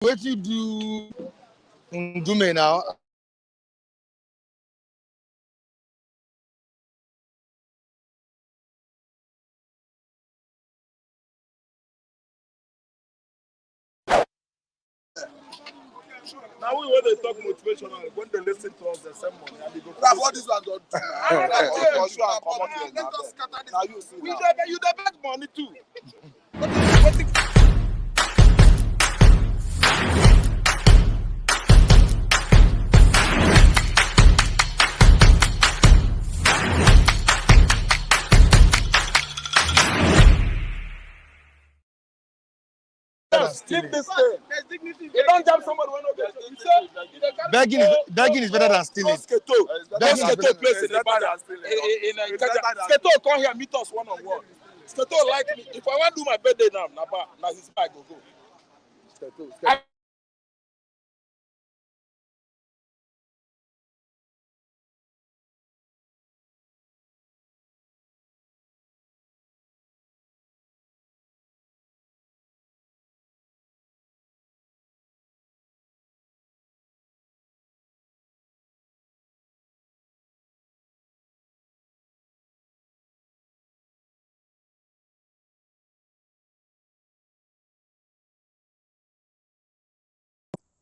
What you do Ndume now? Now we when they talk motivational, when they listen to us, they send money and they go. That's what this one don't do. Now you see. You dey beg money too. Keep this thing. There's dignity. You don't jump somebody when you get. Begging is better than stealing. Sketo place in the bar. Sketo come here meet us one-on-one. Sketo like me. If I want to do my birthday now, now his bag go. Sketo.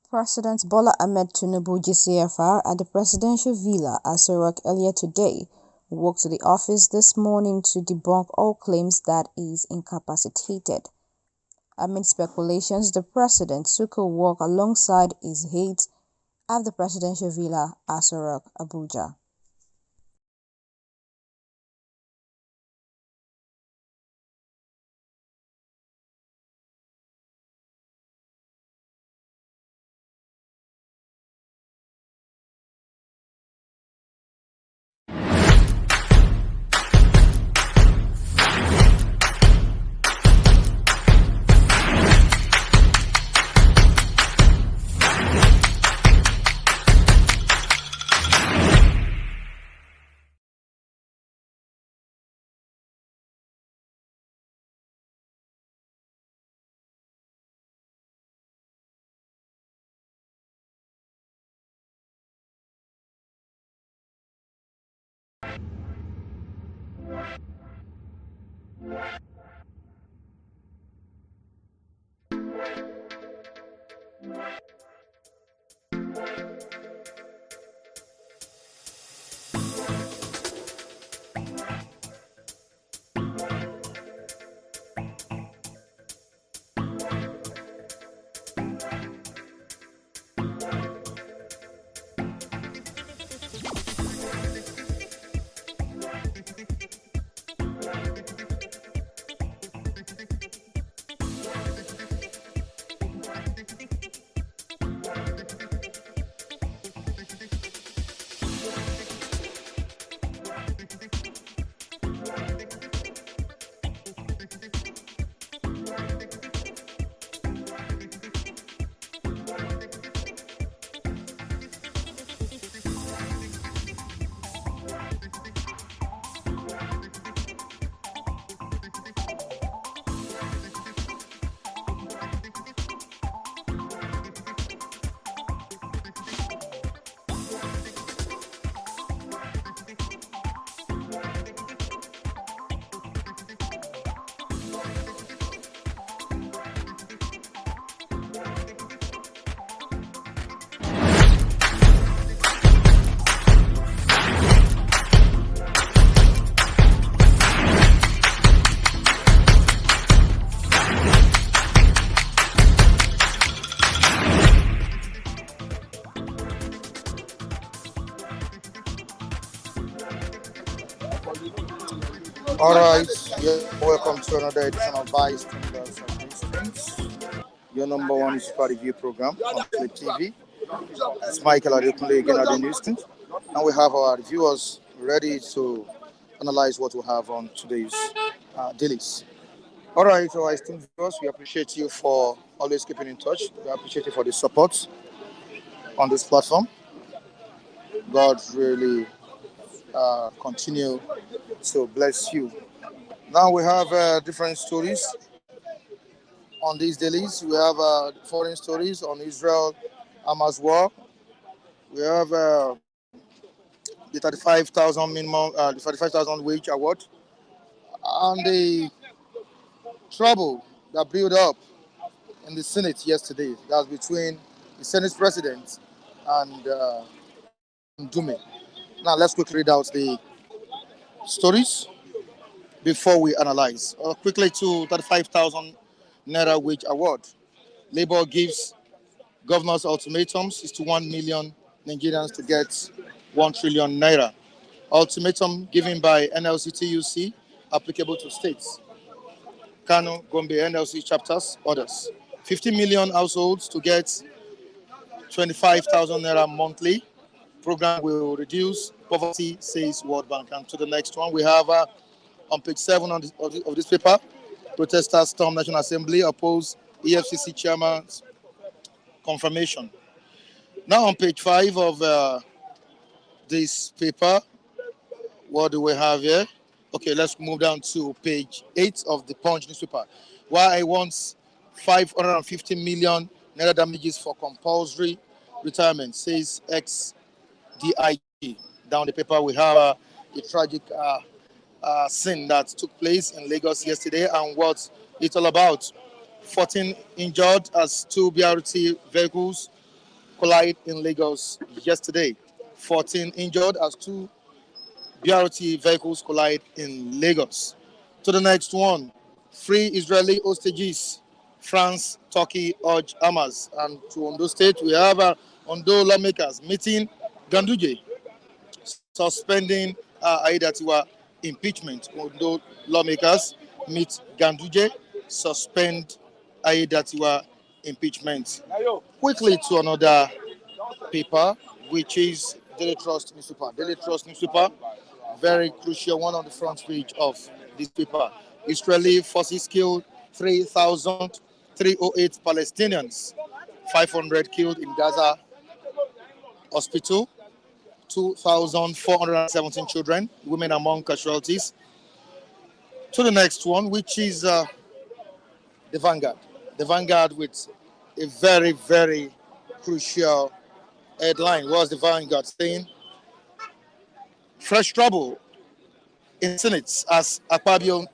President Bola Ahmed Tinubu GCFR at the presidential villa Aso Rock earlier today walked to the office this morning to debunk all claims that he is incapacitated. Amid speculations, the president took a walk alongside his aides at the presidential villa Aso Rock, Abuja. All right, welcome to another edition of Bystanders and Instincts, your number one super review program on Clip TV. It's Michael Adekunle again at the newsstand, and we have our reviewers ready to analyze what we have on today's dailies. All right, our esteemed viewers, we appreciate you for always keeping in touch. We appreciate you for the support on this platform. God really continue to bless you. Now we have different stories On these dailies, we have foreign stories on Israel, Hamas war. We have the 35,000 minimum, the 35,000 wage award, and the trouble that built up in the Senate yesterday. That was between the Senate president and Ndume. Now let's quickly read out the stories before we analyze. Quickly to 35,000 Naira wage award. Labour gives governors ultimatums is to 1 million Nigerians to get 1 trillion Naira. Ultimatum given by NLC-TUC applicable to states. Kano, Gombe, NLC chapters, others. 50 million households to get 25,000 Naira monthly. Program will reduce poverty, says World Bank. And to the next one, we have on page 7 of this paper, protesters storm National Assembly, oppose EFCC chairman's confirmation. Now on page 5 of this paper, what do we have here? Okay, let's move down to page 8 of the Punch newspaper. Why I want 550 million Naira damages for compulsory retirement, says ex-DIG. Down the paper, we have a tragic scene that took place in Lagos yesterday and what it's all about. 14 injured as 2 BRT vehicles collide in Lagos yesterday. 14 injured as 2 BRT vehicles collide in Lagos. To the next one, free Israeli hostages. France, Turkey urge Hamas. And to Ondo State, we have Ondo lawmakers meeting Ganduje, suspending Aidatiwa impeachment. Ondo lawmakers meet Ganduje, suspend Aidatiwa impeachment. Quickly to another paper, which is Daily Trust newspaper. Daily Trust newspaper, very crucial one on the front page of this paper. Israeli forces killed 3,308 Palestinians, 500 killed in Gaza hospital, 2,417 children, women among casualties. To the next one, which is the Vanguard. The Vanguard with a very, very crucial headline. Was the Vanguard saying? Fresh trouble in Senate as Akpabio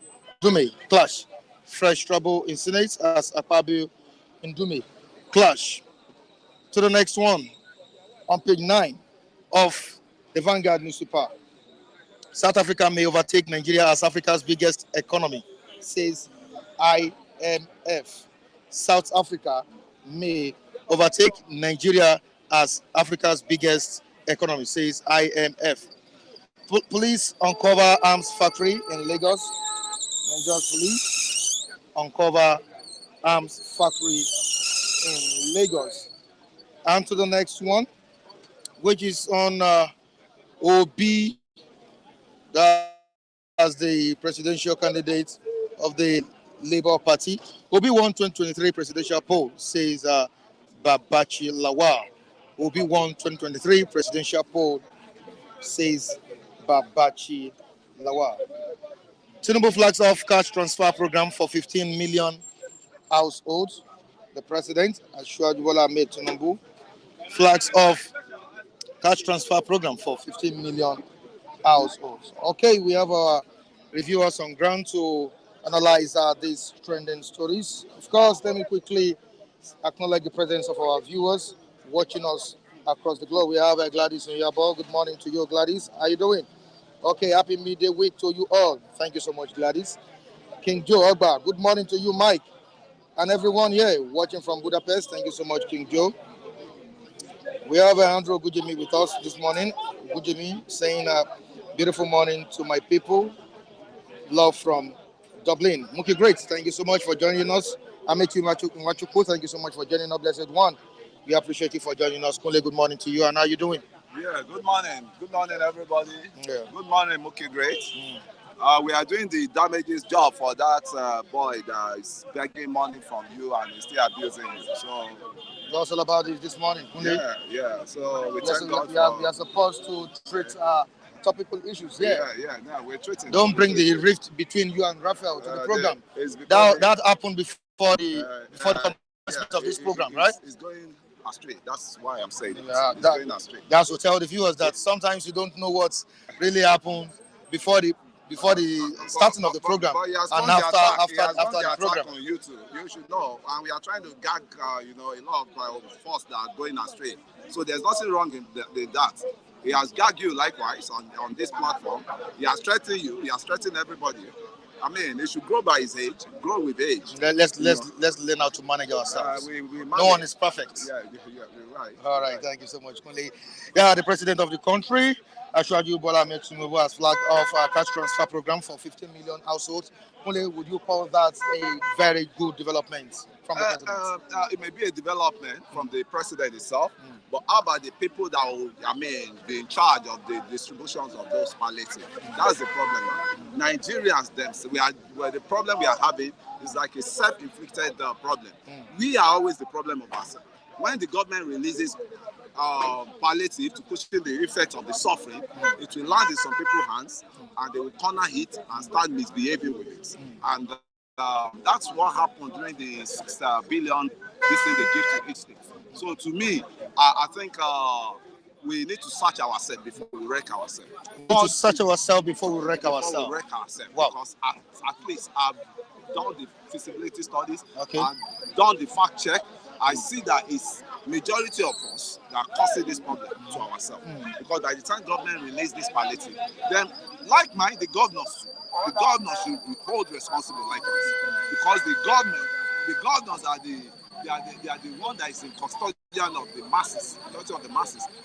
Ndume clash. Fresh trouble in Senate as Akpabio Ndume clash. To the next one, on page 9 of the Vanguard newspaper. South Africa may overtake Nigeria as Africa's biggest economy, says IMF. South Africa may overtake Nigeria as Africa's biggest economy, says IMF. Police uncover arms factory in Lagos. Nigerian police uncover arms factory in Lagos. And to the next one, which is on OB, as the presidential candidate of the Labour Party. Obi won 2023 presidential poll, says Babachi Lawal. Obi won 2023 presidential poll, says Babachi Lawal. Tinubu flags off cash transfer program for 15 million households. The president, Ashwad Bola Ahmed Tinubu, flags off cash transfer program for 15 million households. Okay, we have our reviewers on ground to analyze these trending stories. Of course, let me quickly acknowledge the presence of our viewers watching us across the globe. We have Gladys Nyabo. Good morning to you, Gladys. How you doing? Okay, happy midday week to you all. Thank you so much, Gladys. King Joe Ogba. Good morning to you, Mike, and everyone here watching from Budapest. Thank you so much, King Joe. We have Andrew Gujimi with us this morning. Gujimi saying beautiful morning to my people. Love from Dublin. Muki Great, thank you so much for joining us. Amechi Machuku, thank you so much for joining us, Blessed One. We appreciate you for joining us. Kunle, good morning to you. And how are you doing? Yeah, good morning. Good morning, everybody. Yeah. Good morning, Muki Great. We are doing the damages job for that boy that is begging money from you and is still abusing you. So that's all about it this morning, Kunle. Yeah. So we are supposed to treat topical issues. Yeah, we're treating. Don't bring the rift between you and Raphael to the program. That happened before. before the commencement of this program, right? It's going astray. That's why I'm saying it. Yeah, It's going astray. that's to tell the viewers that sometimes you don't know what's really happened before the starting of the program and after the program. On YouTube, you should know, and we are trying to gag, a lot of force that are going astray. So there's nothing wrong in that. He has gagged you likewise on this platform. He has threatened you. He has threatened everybody. I mean, they should grow by his age, grow with age. Let's learn how to manage ourselves. No one is perfect. Yeah, you're right. All right, thank you so much, Kunle. Yeah, the president of the country, Ashwaju Bola Ahmed Tinubu, has flagged off a cash transfer program for 15 million households. Kunle, would you call that a very good development from the president? It may be a development from the president itself, but how about the people that will, be in charge of the distributions of those palliatives? That's the problem. Nigerians, the problem we are having is like a self-inflicted problem. We are always the problem of ourselves. When the government releases palliative to cushion the effects of the suffering, it will land in some people's hands, and they will corner it and start misbehaving with it. And that's what happened during the 6 billion this thing they give to each state. So to me, I think we need to search ourselves before we wreck ourselves. We need to search ourselves before we wreck ourselves. Wow. Because at least I've done the feasibility studies and done the fact check. I see that it's majority of us that are causing this problem to ourselves. Because by the time government release this palliative, then like mine, the governors should be held responsible like us. Because the governors are the one that is in custodian of the masses,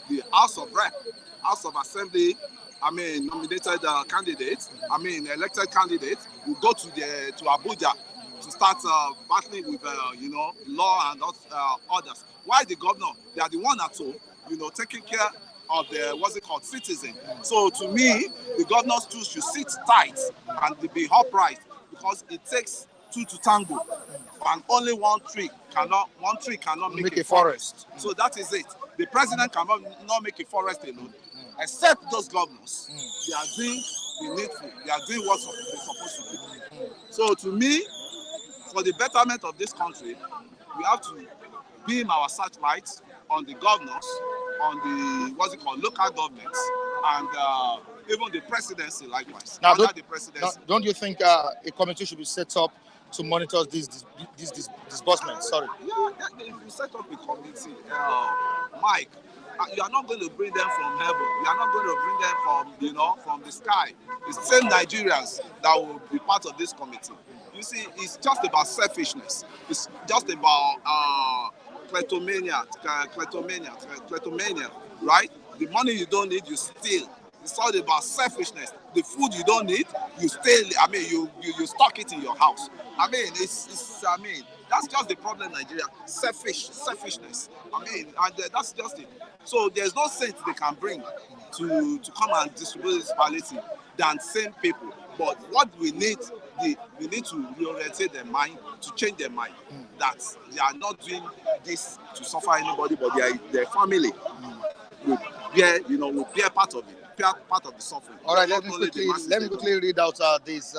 the House of Rep, House of Assembly, nominated candidates, elected candidates will go to Abuja to start battling with, law and others. Why the governor? They are the one at home, taking care of the, citizen. So to me, the governors too should sit tight and be upright, because it takes two to tango, and only one tree cannot make a forest. So that is it. The president cannot not make a forest alone, except those governors. They are doing the needful. They are doing what they're supposed to do. So to me, for the betterment of this country, we have to beam our searchlights on the governors, on the local governments, and even the presidency likewise. Now, don't you think a committee should be set up to monitor these disbursements? Sorry. Yeah, if you set up a committee, Mike, you are not going to bring them from heaven. You are not going to bring them from the sky. It's the same Nigerians that will be part of this committee. You see, it's just about selfishness. It's just about kleptomania, right? The money you don't need, you steal. It's all about selfishness. The food you don't need, you steal. You stock it in your house. That's just the problem in Nigeria. Selfishness. And that's just it. So there's no sense they can bring to come and distribute this palliative than same people. But what we need to reorientate their mind, to change their mind, that they are not doing this to suffer anybody, but their family will bear part of it, part of the suffering. All right, let me quickly read out these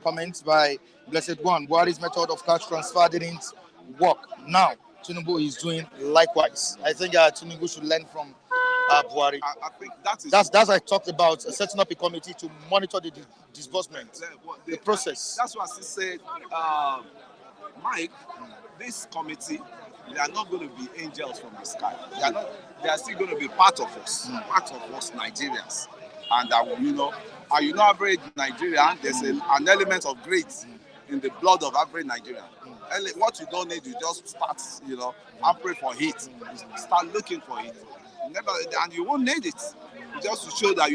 comments by Blessed One. Buhari's method of cash transfer didn't work. Now, Tinubu is doing likewise. I think Tinubu should learn from Buhari. I think that's I talked about setting up a committee to monitor the disbursement, the process. That's what I said, Mike. This committee, they are not going to be angels from the sky. They are still going to be part of us, Nigerians. And average Nigerian, there's an element of grace in the blood of average Nigerian. What you don't need, you just start, and pray for it. Start looking for it. And you won't need it, just to show that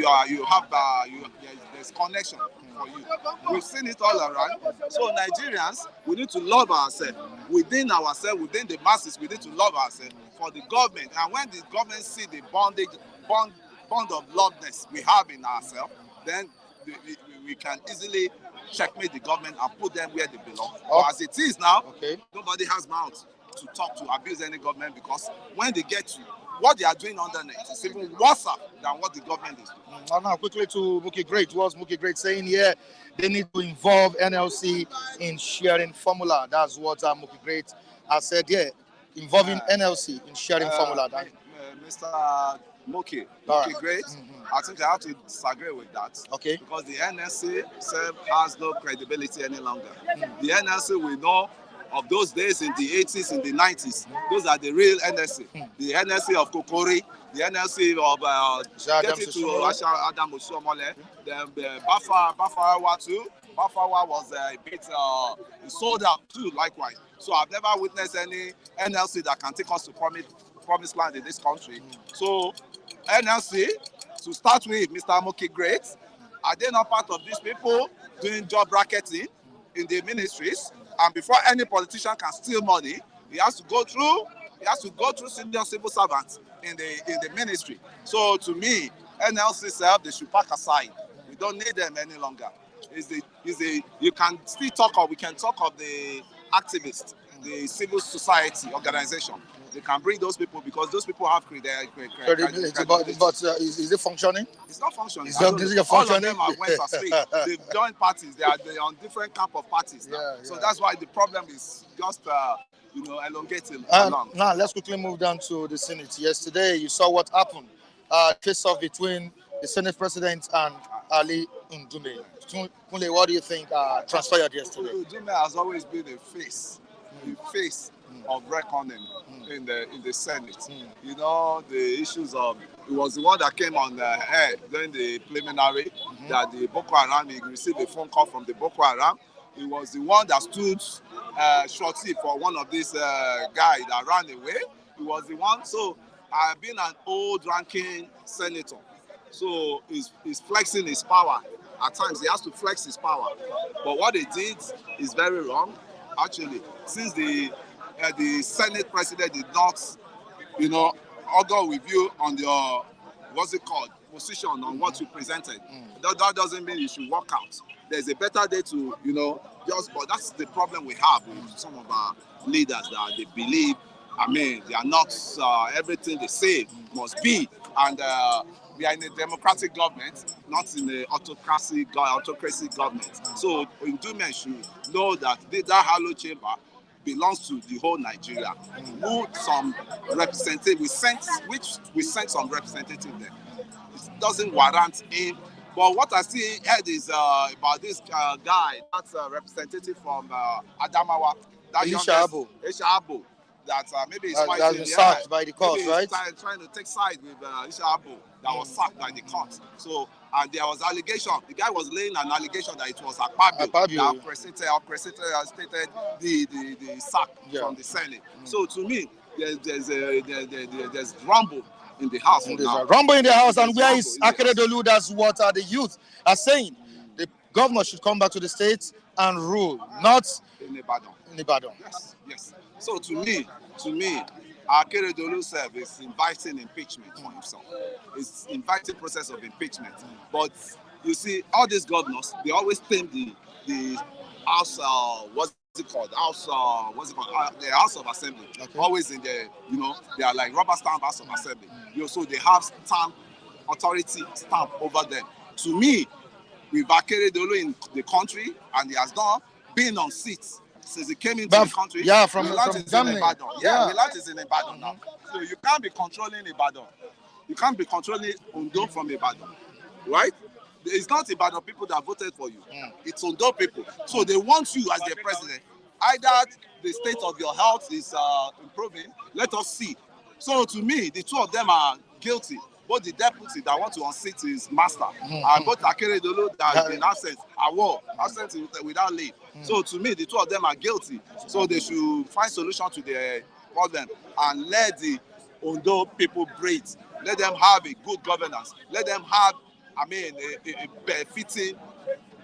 there's connection for you. We've seen it all around. So Nigerians, we need to love ourselves. Within the masses, we need to love ourselves for the government. And when the government see the bond of loveness we have in ourselves, then we can easily checkmate the government and put them where they belong. But as it is now, nobody has mouth. to talk to abuse any government, because when they get to what they are doing underneath is even worse than what the government is doing. Now, quickly to Mookie Great. What's Mookie Great saying here? They need to involve NLC in sharing formula. That's what Mookie Great has said here. Involving NLC in sharing formula. Mr. Mookie Great, I think I have to disagree with that. Okay. Because the NLC has no credibility any longer. The NLC we know of those days in the 80s, in the 90s, those are the real NLC. The NLC of Kokori, the NLC of getting to Adam Osomole, the Bafawa too. Bafawa was a bit sold out too, likewise. So I've never witnessed any NLC that can take us to promised land in this country. So NLC, to start with, Mr. Mookie Great, are they not part of these people doing job bracketing in the ministries? And before any politician can steal money, he has to go through senior civil servants in the ministry. So to me, NLC self, they should pack aside. We don't need them any longer. You can still talk, or we can talk of the activists, the civil society organization. They can bring those people because those people have credibility. But is it functioning? It's not functioning. It's not functioning. All of them have went astray. They've joined parties. They're on different camp of parties now. So that's why the problem is just elongating along. Now let's quickly move down to the Senate. Yesterday, you saw what happened. Face-off between the Senate President and Ali Ndume. Kunle, what do you think transpired yesterday? Ndume has always been the face of reckoning in the Senate. You know, the issues of, it was the one that came on air during the preliminary that the Boko Haram, he received a phone call from the Boko Haram. He was the one that stood shorty for one of these guys that ran away. He was the one. So I've been an old ranking senator. So he's flexing his power. At times he has to flex his power. But what he did is very wrong. Actually, since the Senate President did not, argue with you on your, position on what you presented, that doesn't mean you should walk out. There's a better day to, but that's the problem we have with some of our leaders, that they believe, they are not, everything they say must be. And we are in a democratic government, not in an autocracy government. So Ndume should know that that hollow chamber belongs to the whole Nigeria. Some representative, we sent some representative there. It doesn't warrant him. But what I see heard is about this guy, that's a representative from Adamawa. Elisha Abo. That maybe he's fighting. That's been sacked by the court, right? Trying to take side with Elisha Abo that was sacked by the court. So, and there was allegation. The guy was laying an allegation that it was Akpabio that stated the sack from the Senate. So to me, there's rumble in the house. There's a rumble in the house, and where is Akeredolu? That's what the youth are saying. The governor should come back to the states and rule, not in Ibadan. In Ibadan. Yes. So to me, Akeredolu self is inviting impeachment for himself. It's inviting process of impeachment. But you see, all these governors, they always claim the House, the House of Assembly. Okay. Always in the, they are like rubber stamp House of Assembly. So they have stamp authority stamp over them. To me, with Akeredolu in the country, and he has done being on seats since he came into the country. Yeah, from Germany. Milan is in Ibadan now. So you can't be controlling Ibadan. You can't be controlling Ondo from Ibadan, right? It's not Ibadan people that voted for you. It's Ondo people. So they want you as their president. Either the state of your health is improving, let us see. So to me, the two of them are guilty. Both the deputy that want to unseat his master, and both Akeredolu that has been absent without leave. So to me, the two of them are guilty. So they should find solution to their problem and let the Ondo people breathe. Let them have a good governance. Let them have, a befitting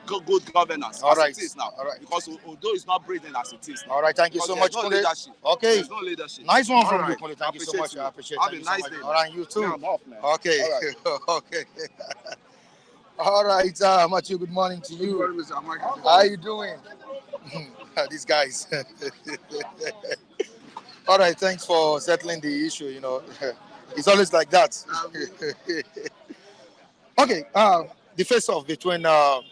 good governance it is now. All right. Because Ondo is not breathing as it is now. All right, thank you so much, no leadership. Okay. There's no leadership. Nice one from you, Kule. Thank you so much. I appreciate it. Have a nice day. All right, you too. Yeah, I'm off, man. Okay. All right. Okay. All right, Matthew, good morning to you. How are you doing? These guys. All right, thanks for settling the issue. It's always like that. Okay, the face-off between Ali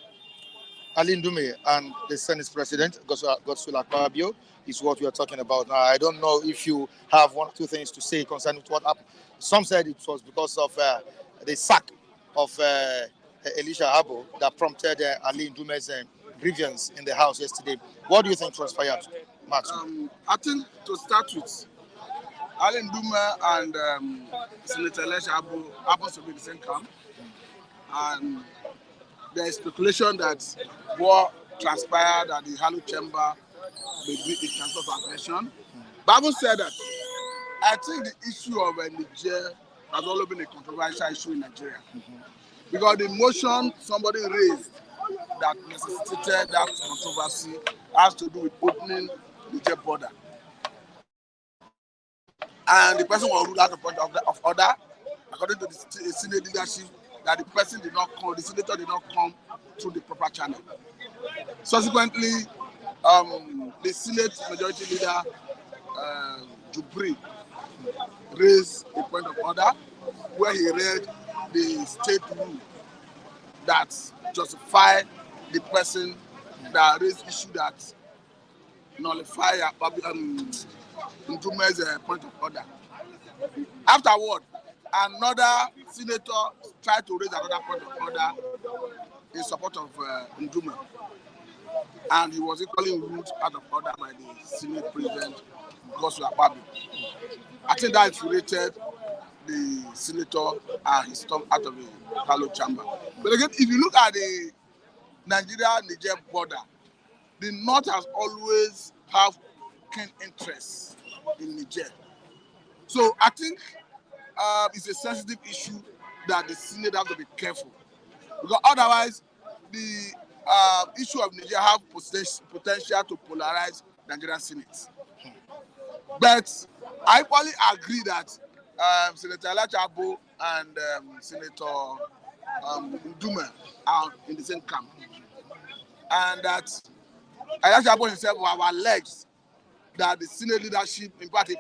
Ndume and the Senate President, Faceoff, is what we are talking about. Now, I don't know if you have one or two things to say concerning what happened. Some said it was because of the sack of Elisha Abo that prompted Ali Ndume's grievance in the House yesterday. What do you think transpired, Max? I think to start with, Ali Ndume and Senator Elisha Abo happens to be the same camp. And there is speculation that war transpired at the Halu chamber with the transfer of aggression. Bible said that I think the issue of Niger has always been a controversial issue in Nigeria. Because the motion somebody raised that necessitated that controversy has to do with opening the Niger border. And the person was ruled out of order, according to the senior leadership, that the person did not come, the senator did not come through the proper channel. Subsequently, the Senate Majority Leader, Jubri, raised a point of order where he read the state rule that justified the person that raised issue that nullify Ndume's point of order. Afterward, another senator tried to raise another point of order in support of Ndume, and he was equally ruled out of order by the Senate President, Faceoff. I think that infuriated the senator and he stormed out of the Halu chamber. But again, if you look at the Nigeria-Niger border, the North has always have keen interest in Niger. So I think it's a sensitive issue that the Senate have to be careful. Because otherwise, the issue of Niger have potential to polarize Nigerian Senate. But I equally agree that Senator Elisha Abo and Senator Ndume are in the same camp. And that Elisha Abo himself have alleged that the Senate leadership, in fact, he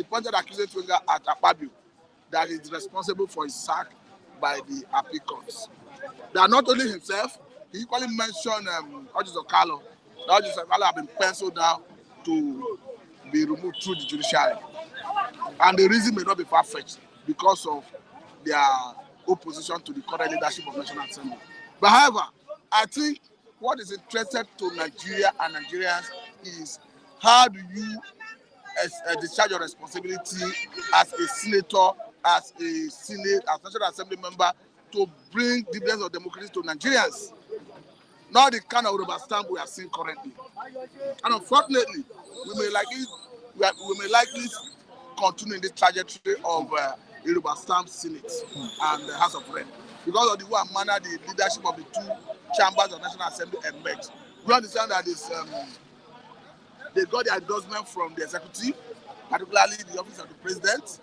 pointed accusation finger at Akpabio that he is responsible for his sack by the appeal courts. That not only himself, he equally mentioned Ojus Okalo. Ojus Okalo have been penciled down to be removed through the judiciary. And the reason may not be far-fetched because of their opposition to the current leadership of National Assembly. But however, I think what is interesting to Nigeria and Nigerians is how do you discharge your responsibility as a senator, as a Senate, as National Assembly member to bring dividends of democracy to Nigerians. Not the kind of rubber stamp we are seeing currently. And unfortunately, we may likely continue in this trajectory of a rubber stamp Senate and the House of Rep. Because of the way and manner the leadership of the two chambers of National Assembly emerged. We understand that they got the endorsement from the executive, particularly the office of the president,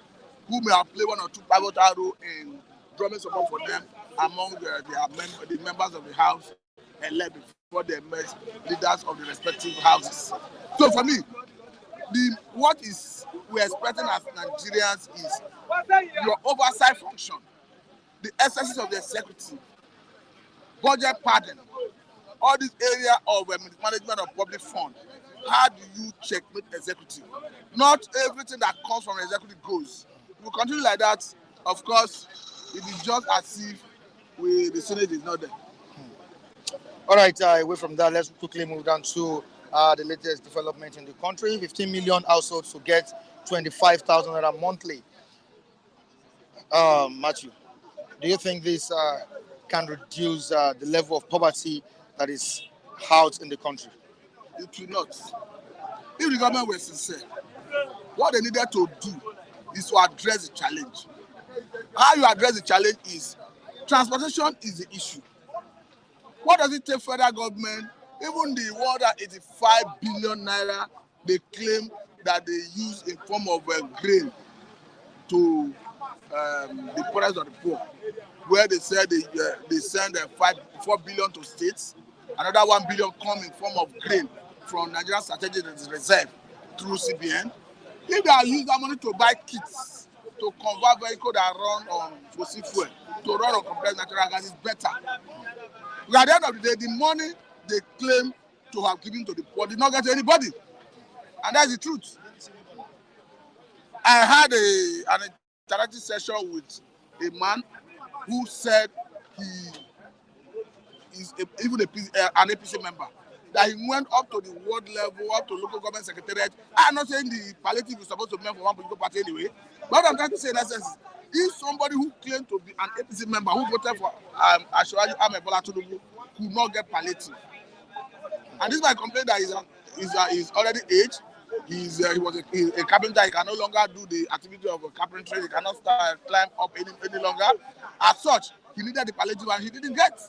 who may have played one or two pivotal roles in drumming support for them among the members of the House elect before they emerge leaders of the respective houses. So for me, what we're expecting as Nigerians is your oversight function, the excesses of the executive, budget pardon, all this area of management of public funds. How do you checkmate executive? Not everything that comes from executive goes. If we continue like that, of course, it is just as if the Senate is not there. All right, away from that, let's quickly move down to the latest development in the country. 15 million households to get 25,000 naira monthly. Matthew, do you think this can reduce the level of poverty that is out in the country? It will not. If the government were sincere, what they needed to do is to address the challenge. How you address the challenge is transportation is the issue. What does it take federal government? Even the 185 billion naira they claim that they use in form of grain to the poorest of the poor, where they said they send 4 billion to states, another 1 billion come in form of grain from Nigerian Strategic Reserve through CBN. If they are using that money to buy kits to convert vehicles that run on fossil fuel, to run on compressed natural gas, is better. But at the end of the day, the money they claim to have given to the poor did not get to anybody. And that's the truth. I had an interactive session with a man who said he is even an APC member. That he went up to the ward level, up to local government secretariat. I'm not saying the palliative is supposed to be meant for one political party anyway. But what I'm trying to say in essence is, if somebody who claimed to be an APC member who voted for Ashwaju Ahmed Bola Tinubu could not get palliative, and this is my complaint that he's already aged. He was a carpenter. He can no longer do the activity of carpentry. He cannot climb up any longer. As such, he needed the palliative and he didn't get.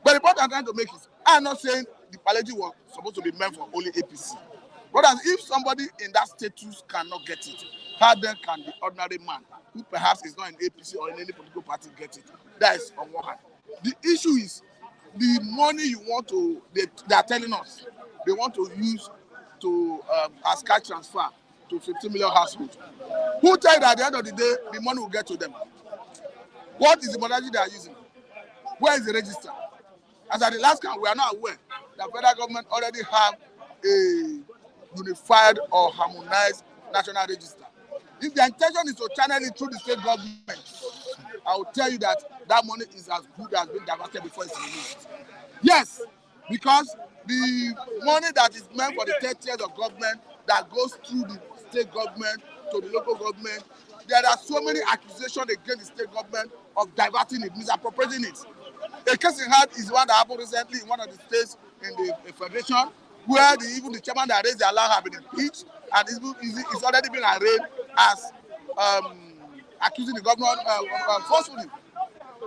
But the point I'm trying to make is, I'm not saying the palliative was supposed to be meant for only APC. But as if somebody in that status cannot get it, how then can the ordinary man, who perhaps is not in APC or in any political party, get it? That is on one hand. The issue is the money you want to, they are telling us, they want to use to as cash transfer to 15 million households. Who tell you that at the end of the day, the money will get to them? What is the modality they are using? Where is the register? As at the last count, we are not aware that federal government already have a unified or harmonized national register. If the intention is to channel it through the state government, I will tell you that that money is as good as being diverted before it's released. Yes, because the money that is meant for the 30 years of government that goes through the state government to the local government, there are so many accusations against the state government of diverting it, misappropriating it. A case in hand is one that happened recently in one of the states in the federation, where even the chairman that raised the alarm have been impeached, and it's already been arraigned as accusing the government forcefully.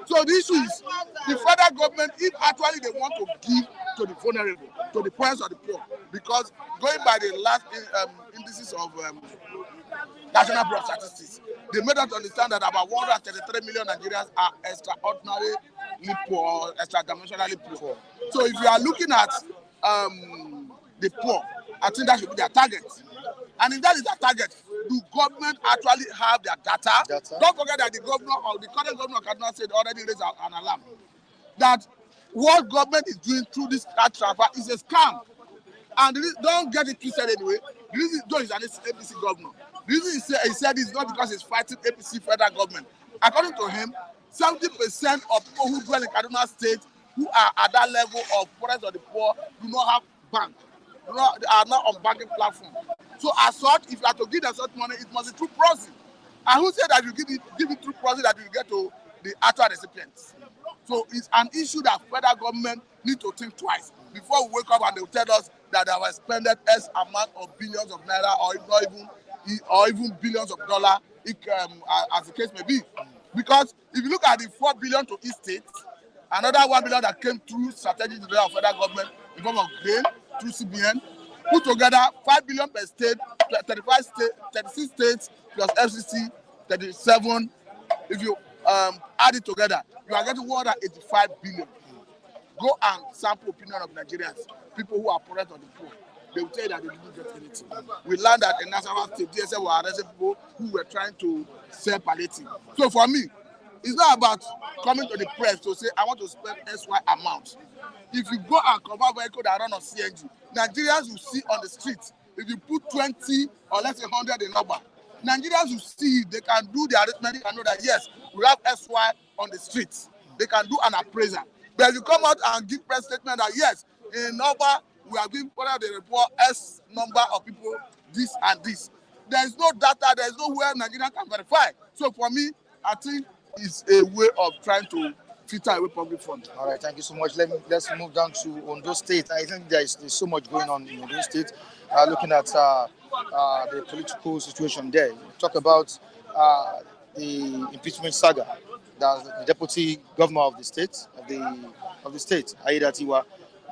So the issue is, the federal government, if actually they want to give to the vulnerable, to the poorest of the poor, because going by the last indices of National Bureau of Statistics, they made us understand that about 133 million Nigerians are extraordinarily poor, extra-dimensionally poor. So if you are looking at the poor, I think that should be their target. And if that is their target, do government actually have their data? Don't forget that the governor or the current governor of Kaduna State already raised an alarm that what government is doing through this cash transfer is a scam. And don't get it twisted anyway. The reason though he's an APC governor, the reason he said it's not because he's fighting APC federal government. According to him, 70% of people who dwell in Kaduna State who are at that level of poorest of the poor do not have bank, are not on banking platform. So as such, if you are to give them such money, it must be through proxy. And who said that you give it through proxy that you get to the actual recipients? So it's an issue that federal government need to think twice before we wake up and they will tell us that they have expended X amount of billions of naira or even billions of dollars, as the case may be. Because if you look at the 4 billion to each state, another 1 billion that came through strategic development of federal government in form of grain through CBN, put together 5 billion per state, 36 states plus FCC, 37. If you add it together, you are getting 185 billion. Go and sample opinion of Nigerians, people who are poorest of the poor. They will tell you that they didn't get anything. We learned that in Nasarawa State, DSL were arresting people who were trying to sell palliative. So for me, it's not about coming to the press to say, I want to spend SY amount. If you go and convert vehicle that run on CNG, Nigerians will see on the street. If you put 20 or let's say 100 in number, Nigerians will see, they can do the arithmetic and know that yes, we have SY on the streets. They can do an appraisal. But if you come out and give press statement that yes, in number, we are giving the report S number of people, this and this. There is no data, there is nowhere Nigeria can verify. So for me, I think it's a way of trying to filter away public funds. All right, thank you so much. Let's move down to Ondo State. I think there's so much going on in Ondo State. Looking at the political situation there. Talk about the impeachment saga. That's the deputy governor of the state, Aida Tiwa.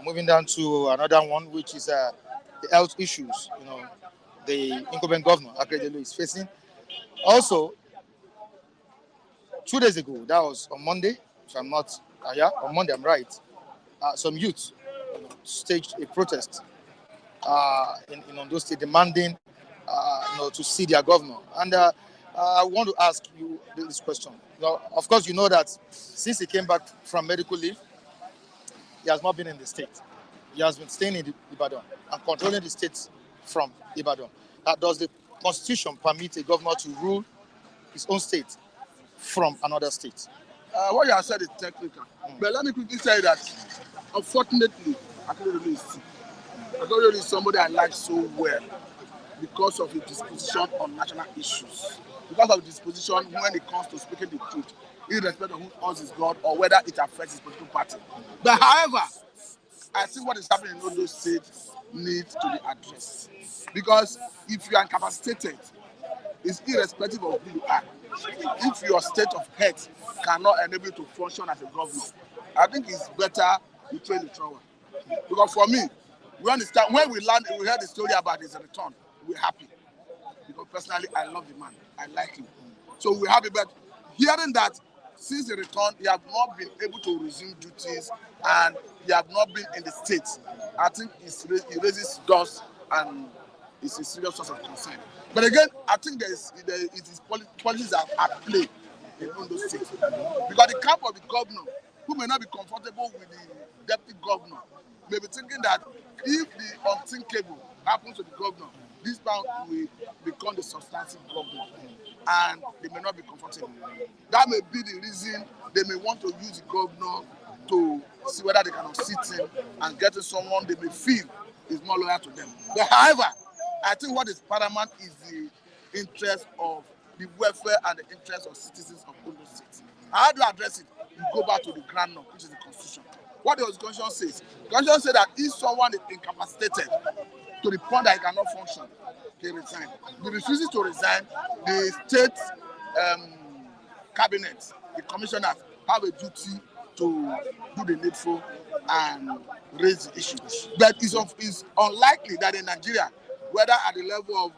Moving down to another one, which is the health issues. The incumbent governor, Akeredolu, is facing. Also, 2 days ago, that was on Monday, so I'm not, on Monday, I'm right, some youth staged a protest in Ondo State demanding to see their governor. And I want to ask you this question. Of course, you know that since he came back from medical leave, he has not been in the state. He has been staying in Ibadan and controlling the state from Ibadan. Does the constitution permit a governor to rule his own state from another state? What you have said is technical. But let me quickly say that, unfortunately, Akeredolu is sick. Akeredolu is somebody I like so well because of his disposition on national issues. Because of his disposition when it comes to speaking the truth, irrespective of who owns his God or whether it affects his political party. But however, I think what is happening in Ondo State needs to be addressed. Because if you are incapacitated, it's irrespective of who you are. If your state of health cannot enable you to function as a governor, I think it's better you train the trowel. Because for me, we understand when we heard the story about his return, we're happy. Because personally, I love the man. I like him. So we're happy. But hearing that since the return, he have not been able to resume duties and he have not been in the state, I think it raises dust and it's a serious source of concern. But again, I think it is policies are at play in Ondo State. Because the camp of the governor, who may not be comfortable with the deputy governor, may be thinking that if the unthinkable happens to the governor, this man will become the substantive governor, and they may not be comfortable. That may be the reason they may want to use the governor to see whether they can unseat him and get to someone they may feel is more loyal to them. But however, I think what is paramount is the interest of the welfare and the interest of citizens of Ondo State. How do you address it? You go back to the ground law, which is the constitution. What the constitution says? The constitution says that if someone is incapacitated to the point that he cannot function, he resign. If he refuses to resign, the state cabinet, the commissioners, have a duty to do the needful and raise the issue. But it's unlikely that in Nigeria, whether at the level of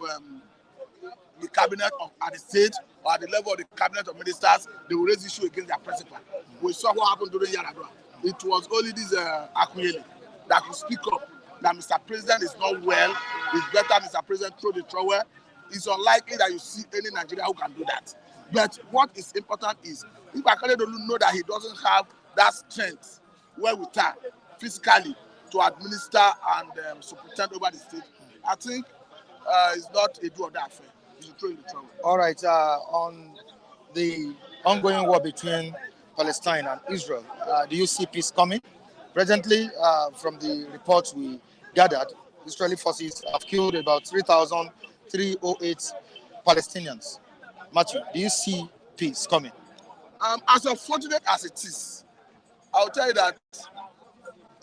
the cabinet at the state or at the level of the cabinet of ministers, they will raise issue against their principal. We saw what happened during Yaradua. It was only this Akuyele that could speak up that Mr. President is not well. It's better Mr. President throw the trowel. It's unlikely that you see any Nigerian who can do that. But what is important is if Akeredolu know that he doesn't have that strength where we are physically to administer and superintend over the state, I think it's not a do or die affair. You should throw in the trowel. All right. On the ongoing war between Palestine and Israel, do you see peace coming? Presently, from the reports we gathered, Israeli forces have killed about 3,308 Palestinians. Matthew, do you see peace coming? As unfortunate as it is, I'll tell you that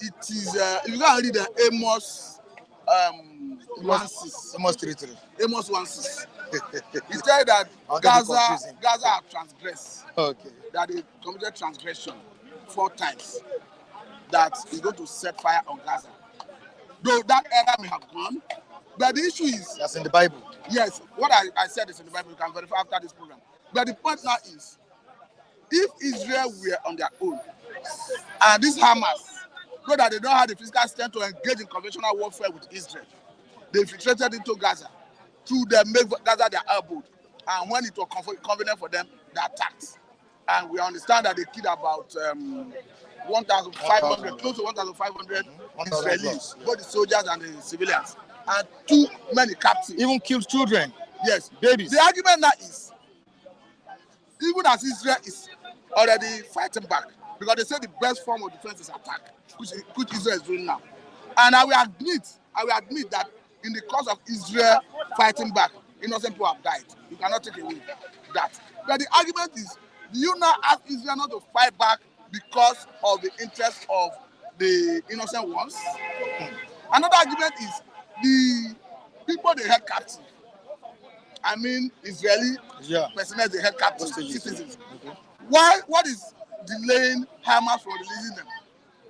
it is, if you can read the Amos 1:6. Amos 3:3. Amos 1:6. He said that Gaza have transgressed. Okay. That they committed transgression 4 times. That is going to set fire on Gaza. Though that era may have gone, but the issue is... That's in the Bible. Yes, what I said is in the Bible. You can verify after this program. But the point now is, if Israel were on their own, and this Hamas, so that they don't have the physical strength to engage in conventional warfare with Israel, they infiltrated into Gaza. Through them, make Gaza their abode. And when it was convenient for them, they attacked. And we understand that they killed about 1,500, close to 1,500 Israelis, both the soldiers and the civilians, and too many captives. Even killed children. Yes, babies. The argument now is, even as Israel is already fighting back, because they say the best form of defense is attack, which Israel is doing now. And I will admit that in the course of Israel fighting back, innocent people have died. You cannot take away that. But the argument is, do you now ask Israel not to fight back because of the interest of the innocent ones? Another argument is the people they held captive. I mean, Israeli personnel they held captive, citizens. Okay. What is delaying Hamas from releasing them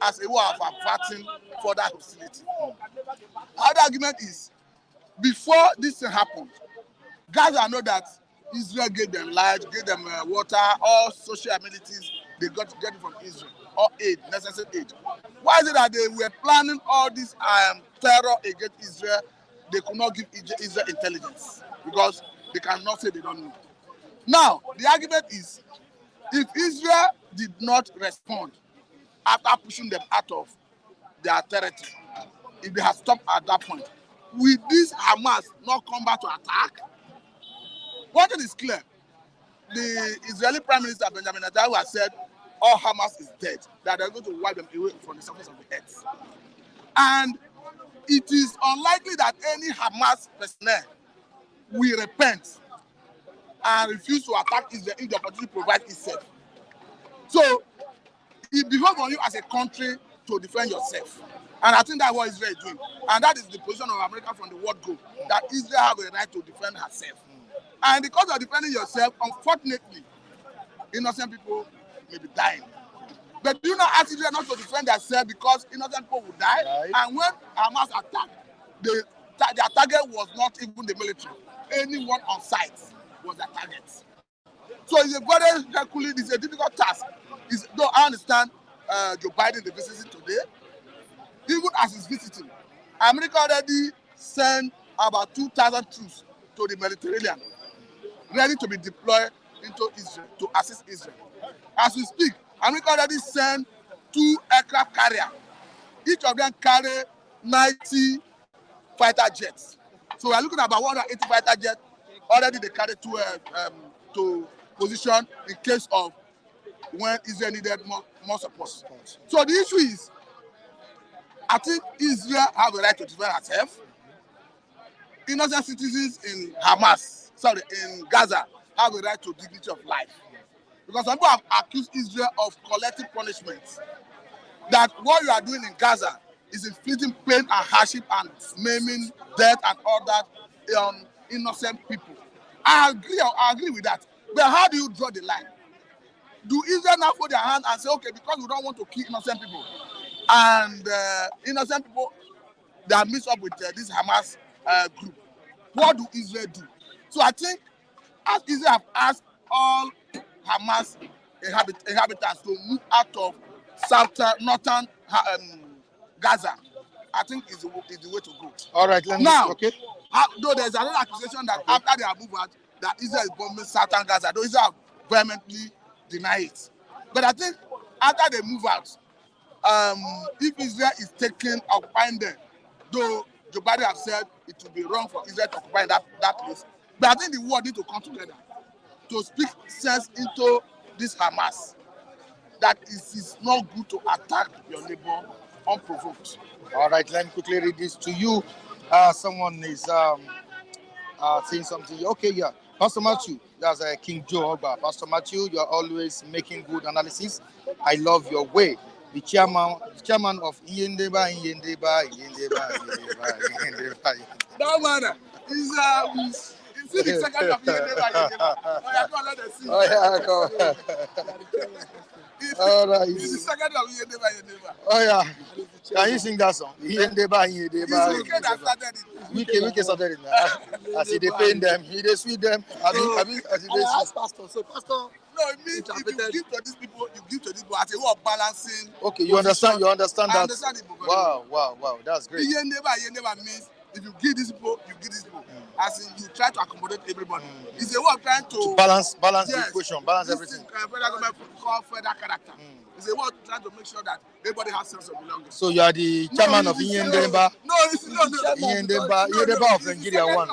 as a way of averting further hostility? Another argument is, before this thing happened, Gaza know that Israel gave them light, gave them water, all social amenities they got to get it from Israel, all aid, necessary aid. Why is it that they were planning all this terror against Israel, they could not give Israel intelligence because they cannot say they don't know. Now, the argument is, if Israel did not respond after pushing them out of their territory, if they had stopped at that point, will this Hamas not come back to attack? One thing is clear. The Israeli Prime Minister Benjamin Netanyahu has said all Hamas is dead, that they're going to wipe them away from the surface of the earth. And it is unlikely that any Hamas personnel will repent and refuse to attack Israel if the opportunity provides itself. So it behoves on you as a country to defend yourself. And I think that's what Israel is doing. And that is the position of America from the word go, that Israel has a right to defend herself. And because of defending yourself, unfortunately, innocent people may be dying. But do you not ask Israel not to defend themselves because innocent people will die? Right. And when Hamas attacked, their target was not even the military. Anyone on site was their target. So it's a very Herculean, it's a difficult task. Though I understand Joe Biden is visiting today, even as he's visiting, America already sent about 2,000 troops to the Mediterranean, ready to be deployed into Israel to assist Israel. As we speak, America already sent 2 aircraft carriers. Each of them carry 90 fighter jets. So we are looking at about 180 fighter jets. Already they carry to position in case of when Israel needed more support. So the issue is, I think Israel have a right to defend herself. Innocent citizens in Gaza have a right to dignity of life. Because some people have accused Israel of collective punishments. That what you are doing in Gaza is inflicting pain and hardship and maiming, death and all that on innocent people. I agree with that. But how do you draw the line? Do Israel now put their hand and say, okay, because we don't want to kill innocent people, and innocent people, they are mixed up with this Hamas group. What do Israel do? So I think as Israel have asked all Hamas inhabitants to move out of northern Gaza, I think is the way to go. All right, okay. Though there's another accusation that after they have moved out, that Israel is bombing southern Gaza, though Israel vehemently deny it. But I think after they move out, if Israel is occupying them, though Joe Biden have said it would be wrong for Israel to occupy that place, but I think the world need to come together to speak sense into this Hamas, that it is not good to attack your neighbor unprovoked. All right, let me quickly read this to you. Someone is saying something. Okay, yeah. Pastor Matthew, that's King Joe Ogba. Pastor Matthew, you are always making good analysis. I love your way. The chairman of Yendeba. That man is the second of Yendeba. Oh yeah, go. All right. He's the second of Yendeba. Oh yeah. Can you sing that song? Yendeba. He's the kid that started it. Wiki started it now. As he pain them, he sweet them. I asked Pastor. So Pastor, no, it means if you give to these people, you give to these people as a way of balancing. Okay, you understand that. I understand it. Wow, that's great. Yendeba means if you give these people, you give these people. As in, you try to accommodate everybody. It's a way of trying to balance the equation, balance everything. Federal government call federal character. It's a way of trying to make sure that everybody has sense of belonging. So you are the chairman of Yendeba. No. Yendeba of Nigeria one.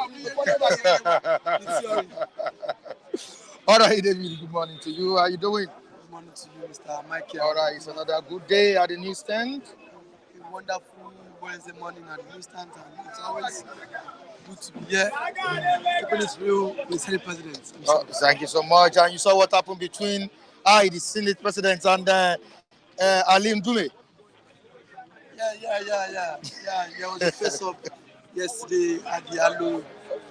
All right, David. Good morning to you. How are you doing? Good morning to you, Mr. Michael. All right, it's another good day at the newsstand. A wonderful Wednesday morning at the newsstand, and it's always good to be here. Keeping it real with the Senate President. Thank you so much. And you saw what happened between the Senate President, and Ali Ndume. Yeah. There was a face-off yesterday at the Alu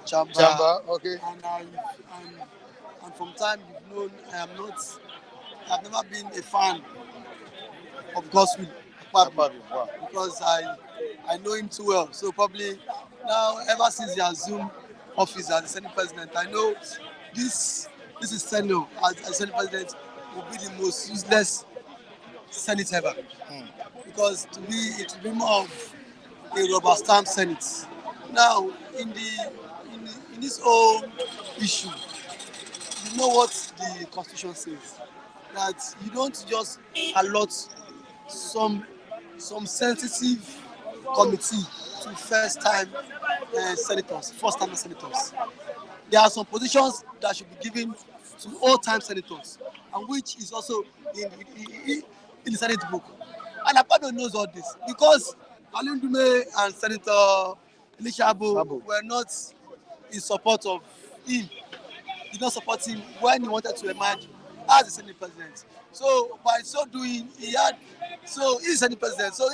chamber. Okay. And from time you've known, I've never been a fan of Godswill Akpabio. Wow. Because I know him too well. So probably now, ever since he assumed office as the Senate President, I know this is tenure as Senate President will be the most useless Senate ever. Because to me, it will be more of a rubber stamp Senate. Now, in this whole issue, you know what the Constitution says, that you don't just allot some sensitive committee to first time senators. There are some positions that should be given to all-time senators, and which is also in the Senate book. And Akpabio knows all this because Ndume and Senator Elisha Abu were not in support of him. Did not support him when he wanted to emerge as the Senate president. So by so doing, he's Senate president. So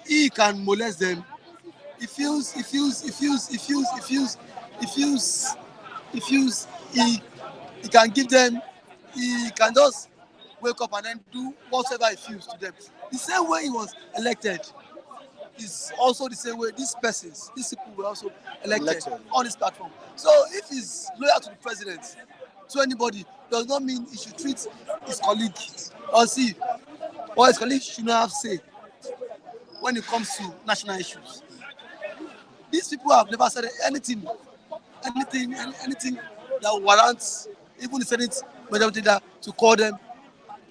he can molest them. He feels he can give them, he can just wake up and then do whatever he feels to them. The same way he was elected is also the same way these people were also elected on this platform. So if he's loyal to the president, to anybody, does not mean he should treat his colleague or his colleague should not have say when it comes to national issues. These people have never said anything that warrants even the Senate majority leader to call them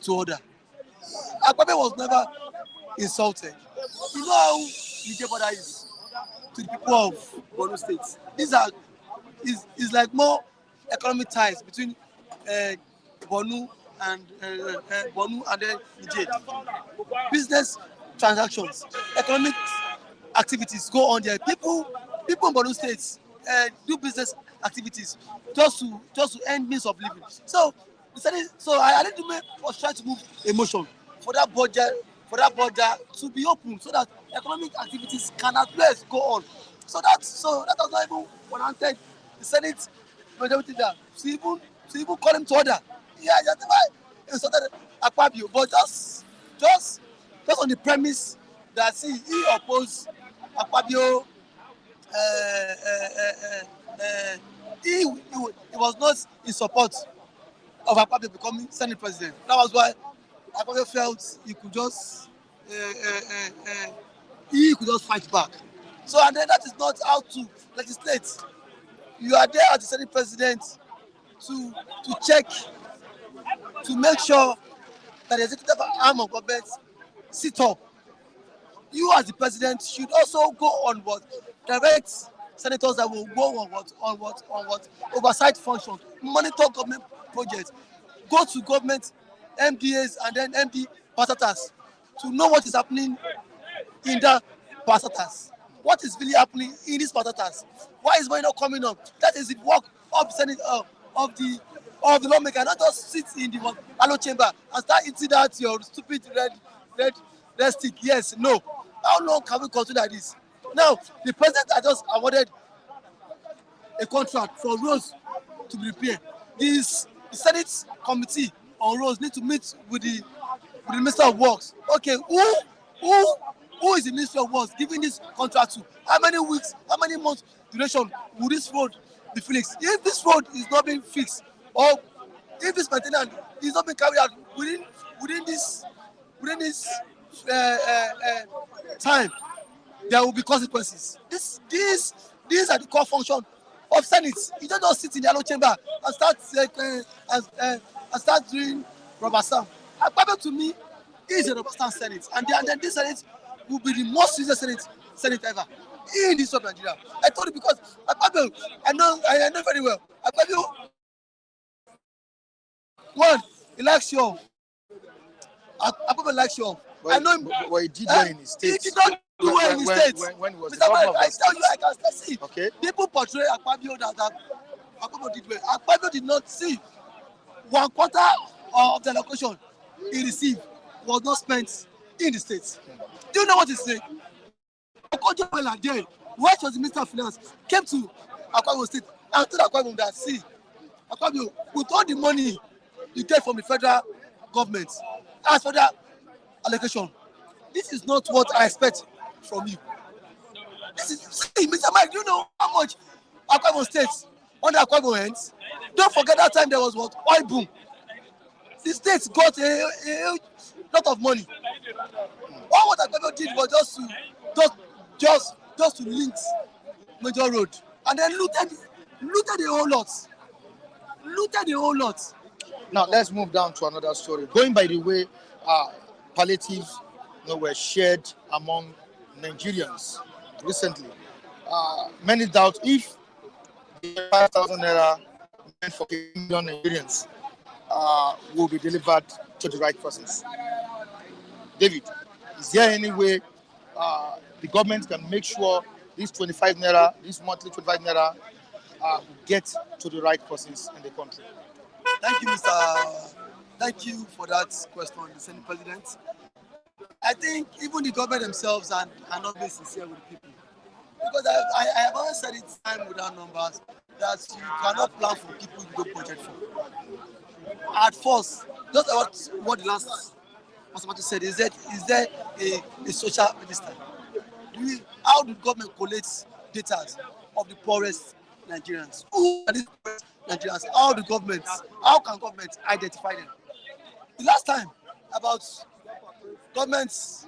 to order. Akpabio was never insulted. You know how Niger border is to the people of Borno State. Is like more economic ties between Borno and then Niger. Business transactions, economic activities go on there. People in Borno State do business activities just to earn means of living. So I was trying to move a motion for that border to be open so that economic activities can at least go on. So that was not even warranted the Senate majority there to even call him to order. Yeah, justify insulted Akpabio, but just on the premise that he opposed Akpabio. He was not in support of Akpabio becoming Senate president. That was why Akpabio felt he could just fight back. So and then that is not how to legislate. You are there as the Senate president to check, to make sure that the executive arm of government sit up. You as the president should also go on what direct senators that will go on what oversight functions, monitor government projects, go to government MPAs and then MP parastatals to know what is happening in the parastatals. What is really happening in these parastatals? Why is money not coming up? That is the work of the Senate of the lawmaker, not just sit in the ballot chamber and start eating that your stupid red stick. Yes, no. How long can we continue like this? Now, the president has just awarded a contract for roads to be repaired. The Senate committee on roads need to meet with the Minister of Works. Okay, who is the Minister of Works giving this contract to? How many weeks, how many months duration will this road be fixed? If this road is not being fixed, or if this maintenance is not being carried out within this time, there will be consequences. These are the core function of Senate. You don't just sit in the yellow chamber and start doing rubber stamp. Akpabio to me is a rubber stamp Senate, and then this Senate will be the most useless Senate ever in this of Nigeria. I told you because Akpabio, I know very well. Akpabio, one, he likes show. Akpabio likes show. I know him. But he did well in his state. He did not do well in his state. When he was Mr. Mike, I tell you, I can still see. Okay. People portray Akpabio that Akpabio did well. Akpabio did not see 1/4 of the allocation he received was not spent in the state. Do you know what he said? Okojo Welade, which was the Minister of Finance, came to Akpabio State and told Akpabio that, see, Akpabio, with all the money you get from the federal government, as for that allocation, this is not what I expect from you. See, Mr. Mike, do you know how much Akpabio State under Akpabio hands? Don't forget that time there was what? Oil boom. The state got a lot of money. All what Akpabio did was just just to link major road, and then looted the whole lot. Looted the whole lot. Now let's move down to another story. Going by the way palliatives were shared among Nigerians recently, many doubt if the 5,000 naira meant for a million Nigerians will be delivered to the right persons. David, is there any way the government can make sure this 25 naira, this monthly 25 naira, will get to the right persons in the country? Thank you, Mr. Thank you for that question, the Senate President. I think even the government themselves are not being sincere with the people. Because I have always said it time without numbers that you cannot plan for people you don't budget for. At first, just what the last Pastor said, is there a social register? How do government collect data of the poorest Nigerians? Who are these poorest Nigerians? How can government identify them? The last time about governments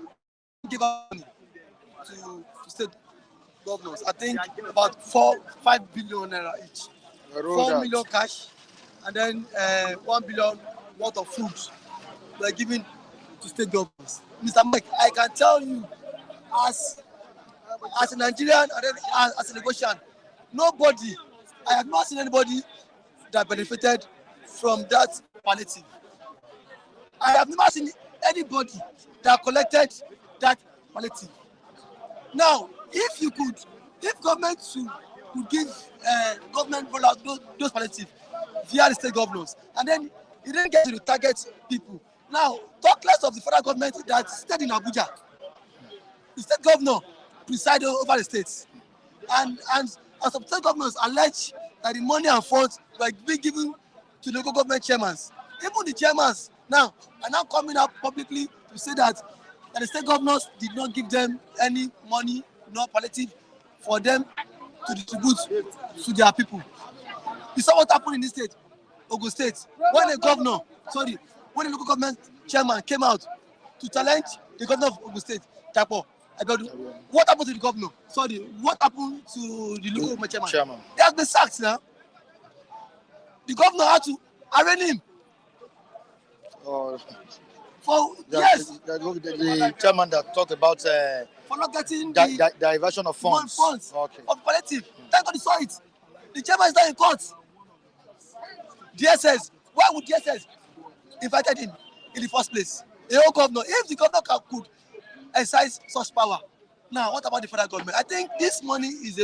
give out money to state governors, I think about 5 billion naira each. 4 million cash, and then 1 billion worth of food were given to state governors. Mr. Mike, I can tell you, as a Nigerian and then as a negotiant, I have not seen anybody that benefited from that palliative. I have never seen anybody that collected that palliative. Now, if government could give government rollout those palliative via the state governors, and then it didn't get to the target people. Now, talk less of the federal government that stayed in Abuja. The state governor presided over the states, and some state governors allege that the money and funds were being given to local government chairmen. Even the chairmen now are now coming up publicly to say that the state governors did not give them any money, no palliative, for them to distribute to their people. You saw what happened in this state, Ogun State, when a local government chairman came out to challenge the governor of Ogun State, Tapo. What happened to the governor? What happened to the local government chairman? He has been sacked now. The governor had to arraign him. The chairman that talked about for not getting the diversion of funds. Of palliative. Thank God he saw it. The chairman is now in court. DSS, why would DSS invited him in the first place? The whole governor, if the governor could exercise such power. Now, what about the federal government? I think this money is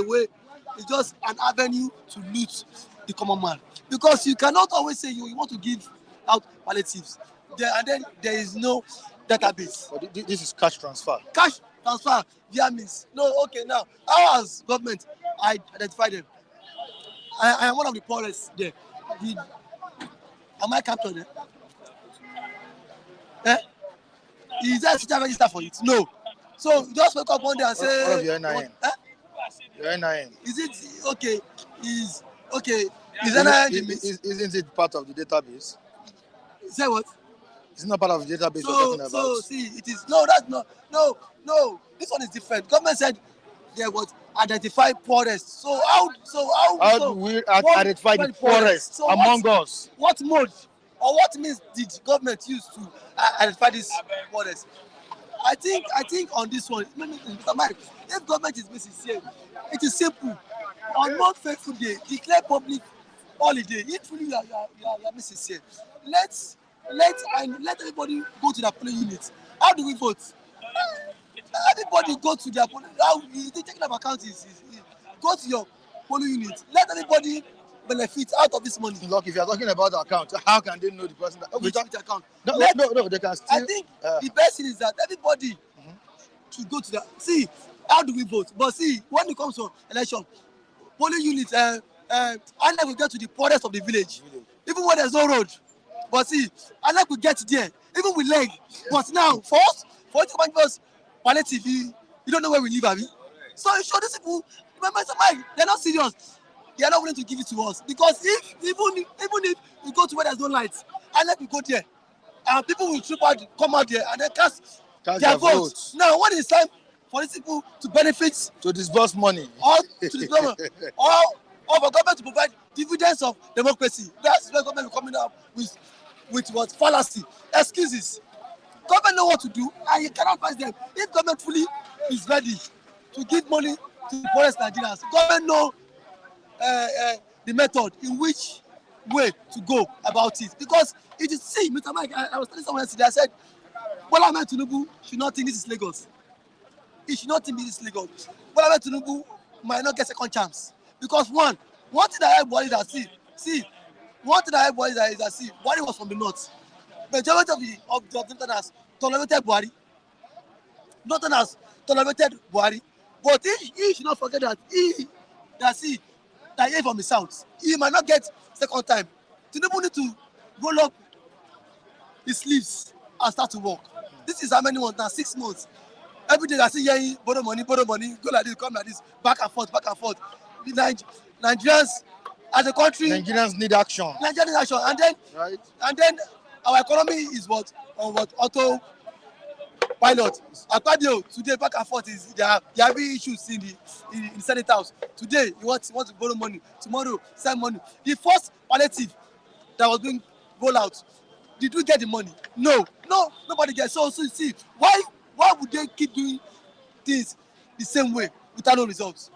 just an avenue to loot the common man. Because you cannot always say you want to give out palliatives. And then there is no database. But this is cash transfer. Cash transfer via means. No, okay, now, how has government identified them? I am one of the poorest there. Am I captured there? Is there a social register for it? No. So just wake up one day and say, what of your NIN? Your NIN. Is it okay? Is NIN isn't it part of the database? Say what? It's not part of the database you're talking about. So see, it is that's not no. This one is different. Government said they would identify poorest. So how do we identify the poorest among us? What mode or what means did government use to identify this poorest? I think on this one, Mr. Mike, if government is being sincere, it is simple. On non-faithful day, declare public holiday. If really you are being sincere, let everybody go to their polling units. How do we vote? Everybody go to their polling. How you taking up account is go to your polling unit. Let everybody benefit out of this money. Look, if you are talking about the account, how can they know the person that which account? No, they can still. I think the best thing is that everybody should go to the see. How do we vote? But see, when it comes to election, polling units, I will get to the poorest of the village, even when there's no road. But see, I like we get there, even with leg. But now, for it to come us palliative, you don't know where we live, Abby. So you show these people, remember, Mike, they're not serious. They are not willing to give it to us. Because even if we go to where there's no lights, I like we go there, and people will come out there and then cast their votes. Now, when it's time for these people to benefit, to disburse money, or to the government, or for government to provide dividends of democracy. That's where government is coming up with what fallacy, excuses. Government know what to do, and you cannot advise them. If government fully is ready to give money to the poorest Nigerians, government know the method in which way to go about it. Because it is, see, Mr. Mike, I was telling someone yesterday, I said, Bola Ahmed Tinubu should not think this is Lagos. He should not think this is Lagos. Bola Ahmed Tinubu might not get second chance. Because one thing that everybody that one thing that everybody that see, Buhari was from the north. Majority of the northerners tolerated Buhari. Northerners tolerated Buhari. But he should not forget that he from the south. He might not get second time. Tinubu need to roll up his sleeves and start to work. This is how many months now? 6 months. Every day I see here, borrow money, go like this, come like this, back and forth. The Nigerians as a country. Nigerians need action. Nigerians need action, and then our economy is on auto pilot. Akpabio today back and forth is there are having issues in the Senate House. Today he wants to borrow money. Tomorrow send money. The first palliative that was being rolled out, did we get the money? No, nobody gets. So you see, why would they keep doing things the same way without no results?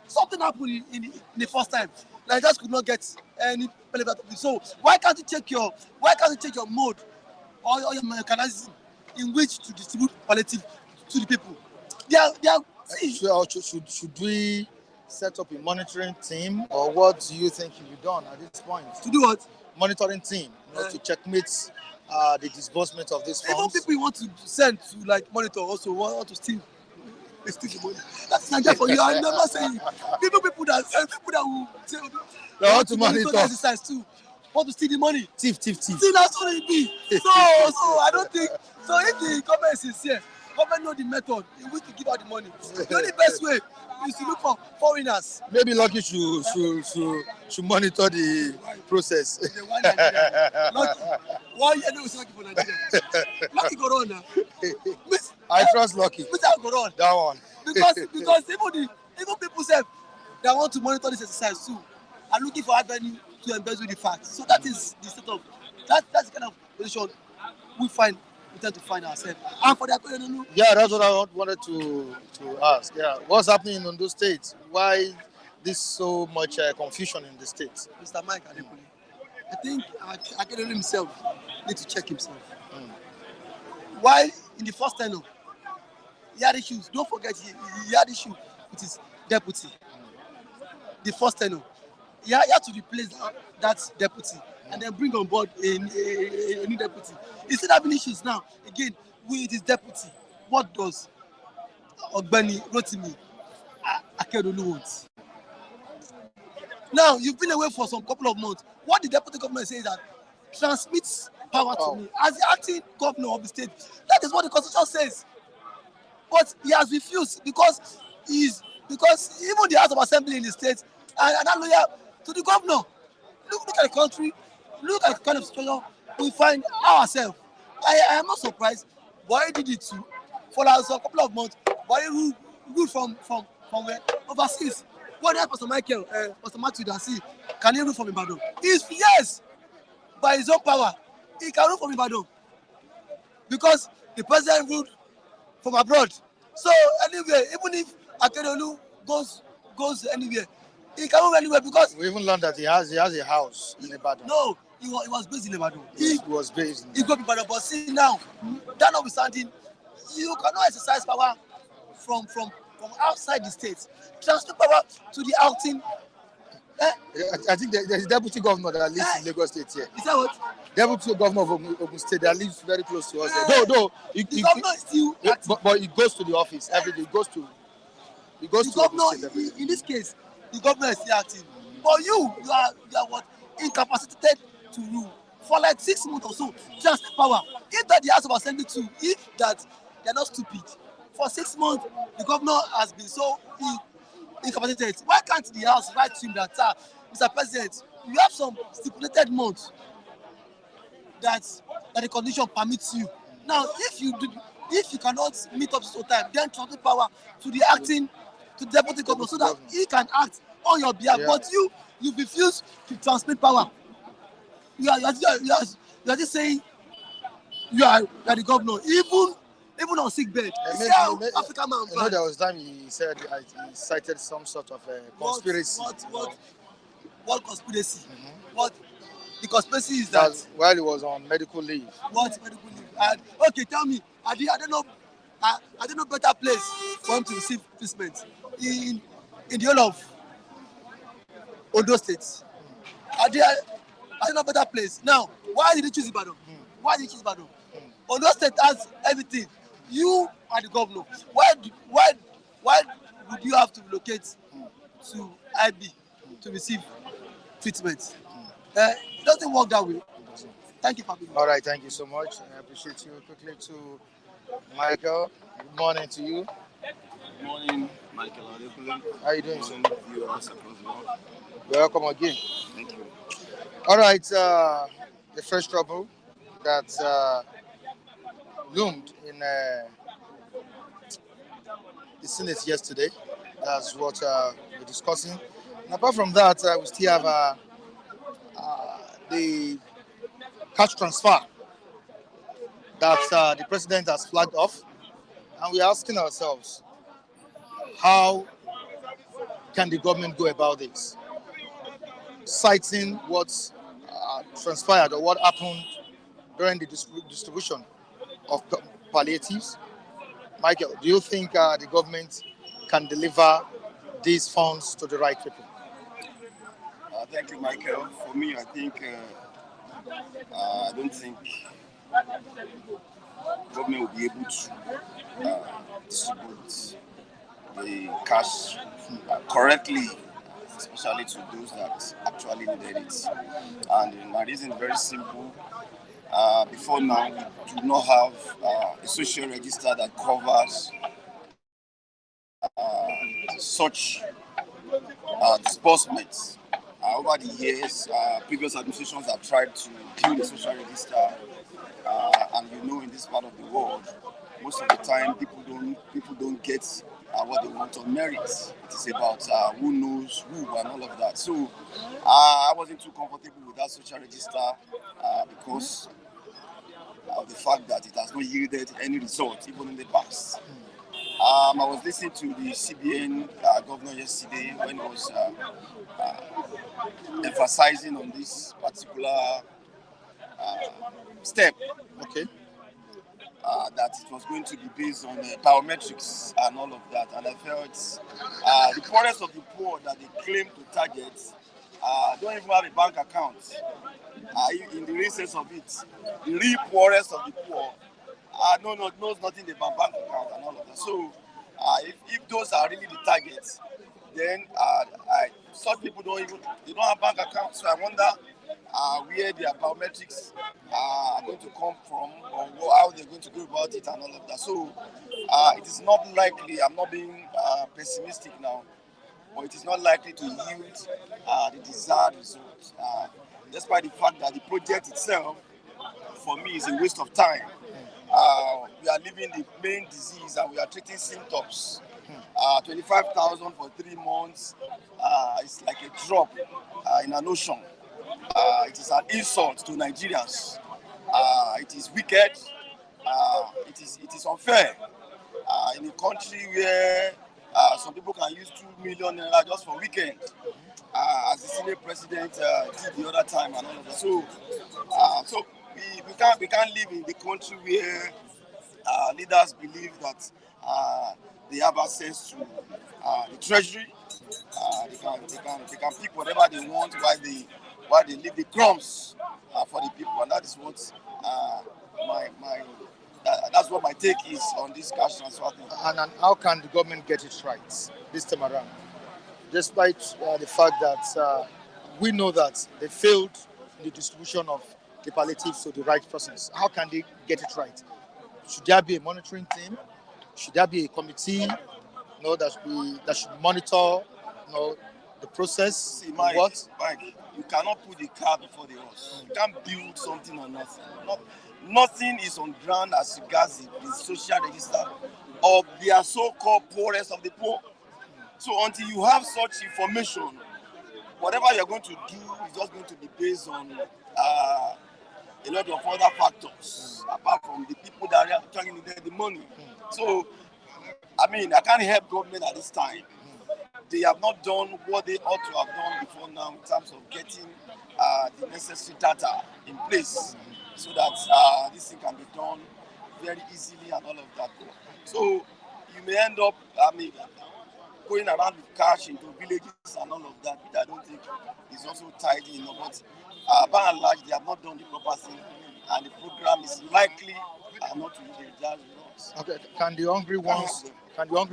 Something happened in the first time. Nigerians could not get any benefit of it. So why can't you check your mode or your mechanism in which to distribute palliative to the people? Should we set up a monitoring team, or what do you think should be done at this point? To do what? Monitoring team, to checkmate the disbursement of these funds. Even people you want to send to like monitor also want to steal the money. That's Nigeria for you. I'm never saying people that will say they want to monitor exercise too. Want to steal the money. Thief. See, that's what it be. So I don't think so. If the government is sincere, government know the method in which to give out the money. The only best way is to look for foreigners. Maybe Lucky should monitor the process. Lucky. 1 year no Lucky for Nigeria. Lucky go on now. I trust Lucky. Go on. That one. Because even people say that want to monitor this exercise too are looking for avenue to embezzle the facts. So that is the sort of that's the kind of position we tend to find ourselves. And for the yeah, that's what I wanted to ask. Yeah, what's happening in Ondo State? Why this so much confusion in the state? Mr. Mike Adekule, I think Akeredolu himself needs to check himself. While in the first tenure, he had issues. Don't forget, he had issue with his deputy. The first tenure, he had to replace that deputy and then bring on board a new deputy. He's still having issues now. Again, with his deputy, what does Ogbeni Rotimi Akeredolu want? Now, you've been away for some couple of months. What the deputy government says is that transmits power to me as the acting governor of the state. That is what the constitution says. But he has refused because even the House of Assembly in the state are not loyal to the governor. Look at the country, look at the kind of situation we find ourselves. I am not surprised. Buhari did it too. For a couple of months, Buhari ruled from where? Overseas. What else Pastor Matthew Dasi, can he rule from Ibadan? Yes, by his own power, he can rule from Ibadan. Because the president ruled from abroad. So anyway, even if Akeredolu goes anywhere, he can move anywhere because we even learned that he has a house in Ibadan. No, he was based in Ibadan. He was based in Ibadan. He got Ibadan, but see now, that notwithstanding, you cannot exercise power from outside the state. Transfer power to the outing. I think there's a deputy governor that lives in Lagos State here. Is that what? Deputy governor of Ogun State that lives very close to us. Though the governor is still but he goes to the office every day. He goes to governor. In this case, the governor is still active. But you are what? Incapacitated to rule for like 6 months or so. Transfer power. If that the House of Assembly too, if that they are not stupid, for 6 months the governor has been so incapacitated. Why can't the House write to him that, Mr. President, you have some stipulated months that the condition permits you. Now, if you If you cannot meet up to time, then transmit power to the acting, to the deputy governor, so that he can act on your behalf. Yeah. But you refuse to transmit power. You are just saying you are the governor, even on sick bed. You see how African man. You know, there was time he said he cited some sort of conspiracy. What conspiracy? What the conspiracy is that while he was on medical leave. What medical leave? And okay, tell me, I don't know better place for him to receive treatment in the whole of Ondo State. I don't know better place. Now, why did he choose Ibadan? Why did he choose Ibadan? Ondo State has everything. You are the governor. Why would you have to relocate to IB to receive treatment? It doesn't work that way. Thank you, Fabio. All right, thank you so much. I appreciate you. Quickly to Michael. Good morning to you. Good morning, Michael. How are you doing, sir? Welcome again. Thank you. All right, the first trouble that loomed in the Senate yesterday. That's what we're discussing. And apart from that, we still have the cash transfer that the president has flagged off. And we're asking ourselves, how can the government go about this? Citing what transpired or what happened during the distribution of palliatives. Michael, do you think the government can deliver these funds to the right people? Thank you, Michael. For me, I think I don't think government will be able to distribute the cash correctly, especially to those that actually needed it. And my reason is very simple. Before now, we do not have a social register that covers such disbursements. Over the years, previous administrations have tried to build a social register, and in this part of the world, most of the time people don't get what they want on merit. It is about who knows who and all of that. So I wasn't too comfortable with that social register because of the fact that it has not yielded any result, even in the past. I was listening to the CBN governor yesterday when he was emphasizing on this particular step. Okay. That it was going to be based on biometrics and all of that. And I felt the poorest of the poor that they claim to target don't even have a bank account. In the real sense of it, the real poorest of the poor knows nothing about bank account and all of that. So if those are really the targets, then such people don't have bank accounts. So I wonder where their biometrics are going to come from, or how they're going to go about it and all of that. So it is not likely, I'm not being pessimistic now, but it is not likely to yield the desired results, despite the fact that the project itself, for me, is a waste of time. We are living the main disease and we are treating symptoms. 25,000 for 3 months is like a drop in an ocean. It is an insult to Nigerians. It is wicked. It is unfair. In a country where some people can use 2 million naira just for weekend, as the senior president did the other time and all of that. So we can't live in the country where leaders believe that they have access to the treasury. They can pick whatever they want while they leave the crumbs for the people, and that is what that's what my take is on this cash transfer thing. And how can the government get it right this time around, despite the fact that we know that they failed in the distribution of the palliatives to the right persons? How can they get it right? Should there be a monitoring team? Should there be a committee that should monitor the process? See, Mike, you cannot put the cart before the horse. You can't build something on nothing. Nothing is on ground as regards the social register of their so-called poorest of the poor. So until you have such information, whatever you're going to do is just going to be based on a lot of other factors, apart from the people that are trying to get the money. So, I mean, I can't help government at this time. They have not done what they ought to have done before now in terms of getting the necessary data in place so that this thing can be done very easily and all of that. So you may end up, going around with cash into villages and all of that, which I don't think is also tidy enough. But by and large, they have not done the proper thing, and the program is likely not to be the results. Okay, can the hungry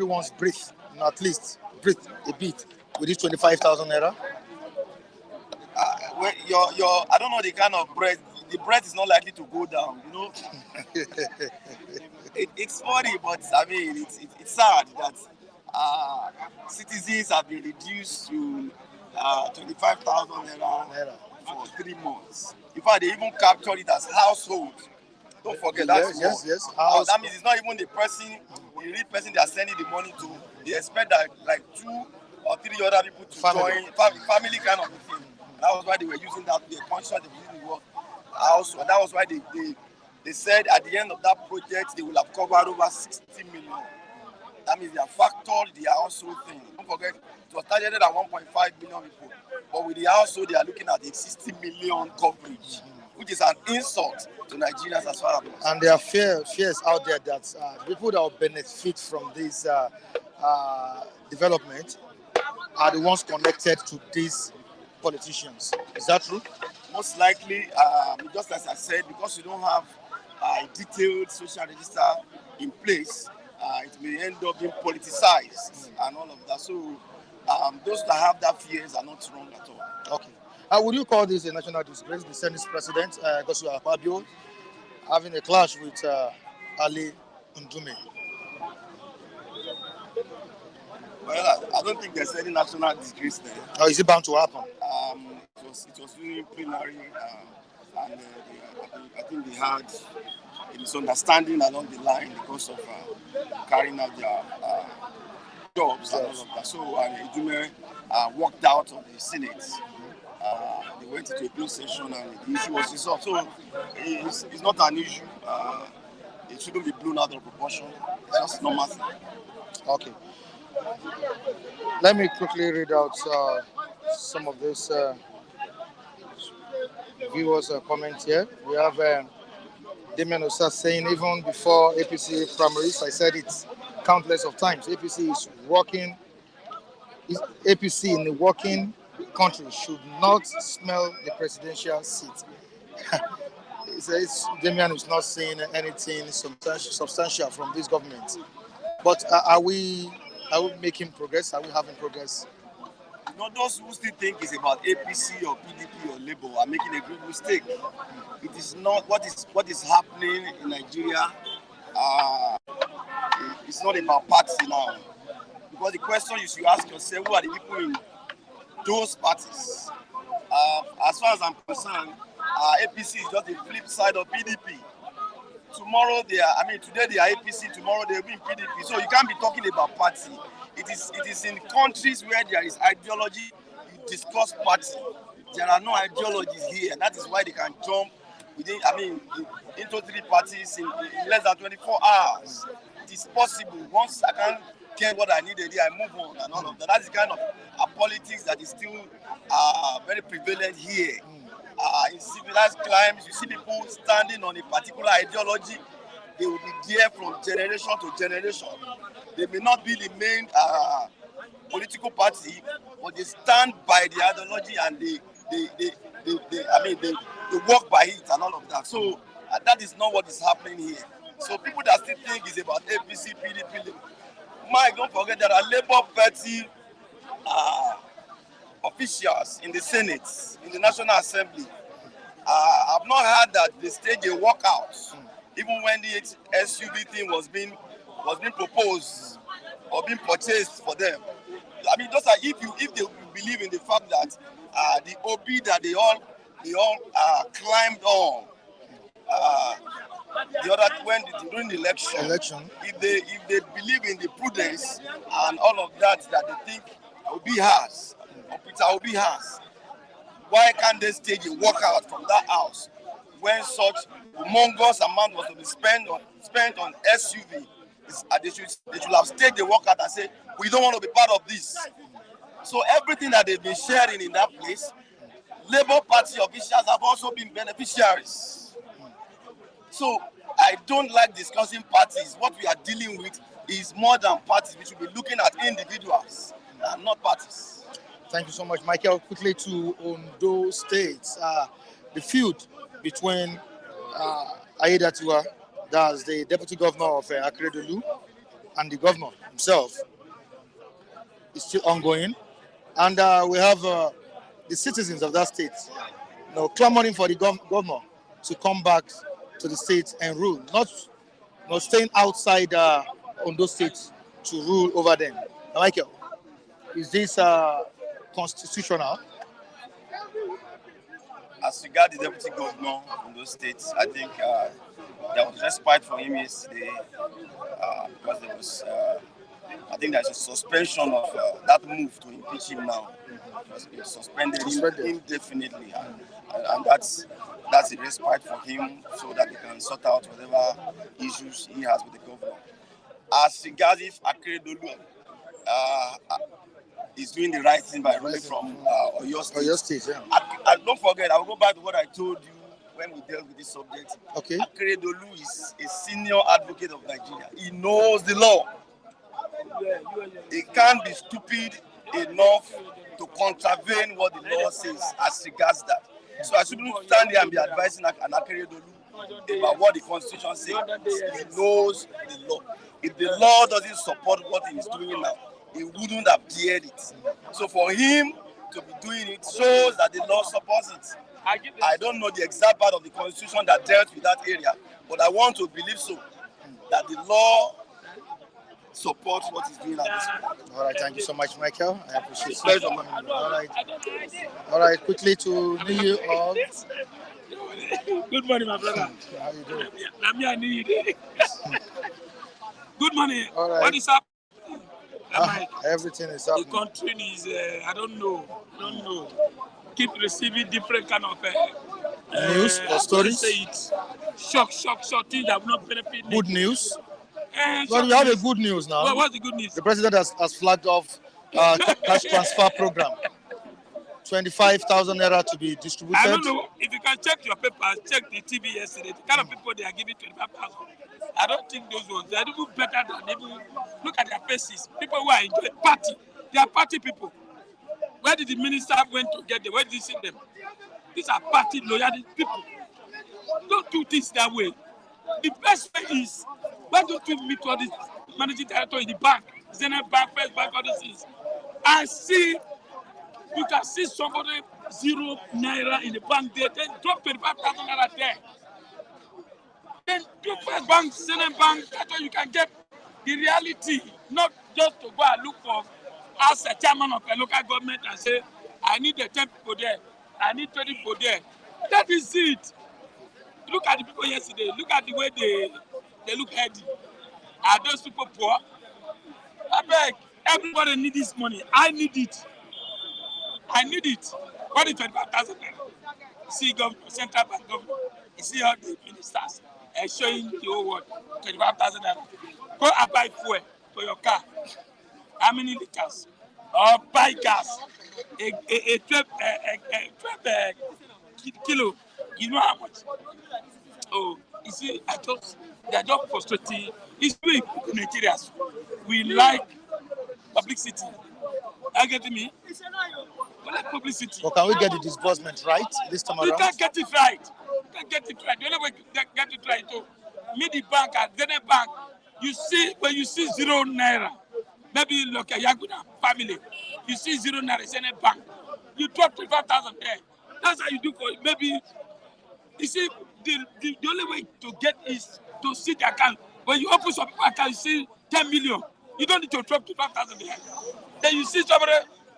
ones breathe? At least breathe a bit with this 25,000 naira? I don't know the kind of bread. The bread is not likely to go down, you know. It's funny, but I mean, it's sad that citizens have been reduced to 25,000 naira for 3 months. In fact, they even captured it as household. Don't forget that. Yes. That means it's not even the real person they are sending the money to. They expect that like 2 or 3 other people to join, family kind of thing. That was why they were using that. They conscious they were using the word household. That was why they said at the end of that project they will have covered over 60 million. That means they have factored the household thing. Don't forget, it was targeted at 1.5 billion people. But with the household, they are looking at the 60 million coverage, which is an insult to Nigerians as far as. And there are fears out there that people that will benefit from this development are the ones connected to these politicians. Is that true? Most likely, just as I said, because you don't have a detailed social register in place, it may end up being politicized and all of that. So those that have that fears are not wrong at all. Okay. Would you call this a national disgrace? The Senate President, Faceoff, having a clash with Ali Ndume? Well, I don't think there's any national disgrace there. Or is it bound to happen? It was during plenary, and I think they had a misunderstanding along the line because of carrying out their jobs and all of that. So Ndume walked out of the Senate. They went into a closed session and the issue was resolved. So it's not an issue. It shouldn't be blown out of proportion. It's just normal thing. Okay. Let me quickly read out some of these viewers' comments here. We have Damian Osa saying, even before APC primaries, I said it countless of times, APC in the working country should not smell the presidential seat. He says Damian is not saying anything substantial from this government. But are we making progress? Are we having progress? You know, those who still think it's about APC or PDP or Labour are making a great mistake. It is not what is happening in Nigeria. It's not about party now. Because the question you should ask yourself, who are the people in those parties? As far as I'm concerned, APC is just the flip side of PDP. Today they are APC, tomorrow they will be in PDP. So you can't be talking about party. It is in countries where there is ideology, you discuss party. There are no ideologies here, and that is why they can jump into 3 parties in less than 24 hours. It is possible. Once I can't get what I needed, I move on and all of that. That's the kind of politics that is still very prevalent here. In civilized climes, you see people standing on a particular ideology. They will be there from generation to generation. They may not be the main political party, but they stand by the ideology and they walk by it and all of that. So that is not what is happening here. So people that still think it's about APC, PDP, Mike, don't forget there are Labour Party officials in the Senate, in the National Assembly. I've not heard that they staged a walkout, even when the SUV thing was being proposed or being purchased for them. I mean, those are if they believe in the fact that the OB that they all climbed on. The other during the election, if they believe in the prudence and all of that they think Obi has, or Peter Obi has, why can't they stage a walkout from that house when such humongous amount was to be spent on SUV? They should have staged a walkout and say, we don't want to be part of this. So everything that they've been sharing in that place, Labour Party officials have also been beneficiaries. So I don't like discussing parties. What we are dealing with is more than parties. We should be looking at individuals and not parties. Thank you so much, Michael. Quickly to Ondo State. The feud between Aiyedatiwa, that's the deputy governor of Akeredolu, and the governor himself is still ongoing. And we have the citizens of that state clamoring for the governor to come back to the state and rule, not staying outside Ondo State to rule over them. Now, Michael, is this constitutional? As regards the deputy governor of those states, I think there was respite for him yesterday because there was, I think there's a suspension of that move to impeach him now. It was being suspended indefinitely, and that's a respite for him so that he can sort out whatever issues he has with the governor. As regards if Akeredolu is doing the right thing by running from Oyo State. Yeah. I don't forget, I'll go back to what I told you when we dealt with this subject. Okay. Akeredolu is a senior advocate of Nigeria. He knows the law. He can't be stupid enough to contravene what the law says as regards that. So I shouldn't stand here and be advising Akeredolu about what the Constitution says. He knows the law. If the law doesn't support what he is doing now, he wouldn't have dared it. So for him to be doing it shows that the law supports it. I don't know the exact part of the Constitution that dealt with that area, but I want to believe so, that the law supports what he's doing at this point. All right, thank you so much, Michael. I appreciate it. Pleasure. All right, quickly to New York. Good morning, my brother. How you doing? Good morning. All right. What is up? Everything is happening. The country is, I don't know. Keep receiving different kind of news or stories. Say it. Shock, things that will not benefit. Good news. Well, we have a good news now. Well, what's the good news? The president has flagged off cash transfer program. 25,000 naira to be distributed. I don't know if you can check your papers, check the TV yesterday. The kind of people they are giving 25,000. I don't think those ones they are even better than even look at their faces. People who are enjoying party, they are party people. Where did the minister went to get them? Where did he see them? These are party loyalty people. Don't do things that way. The best way is why don't you meet all these managing director in the bank, Zenith Bank, First Bank, all these things, and see. You can see somebody 0 naira in the bank there, then drop 25,000 naira there. Then do First Bank, Zenith Bank, that's how you can get the reality, not just to go and look for as a chairman of a local government and say, I need 10 people there, I need 20 people there. That is it. Look at the people yesterday, look at the way they look heady. Are those people poor? I beg, everybody needs this money. I need it. What is 25,000 naira? See governor, central bank governor. You see all the ministers showing the whole world 25,000 naira. Go and buy fuel for your car. How many liters? Or buy gas. A 12 kilo. You know how much? Oh, you see, they are just frustrating. It's we Nigerians. We like publicity. Are you getting me? We like publicity. But can we get the disbursement right this time around? You can't get it right. The only way to get it right to meet the bank at Zenith Bank, when you see 0 naira, maybe look at Yaguna family, you see 0 naira Zenith Bank, you drop 25,000 there. That's how you do for maybe. You see, the only way to get is to see the account. When you open some account, you see 10 million. You don't need to drop 25,000 there. Then you see somebody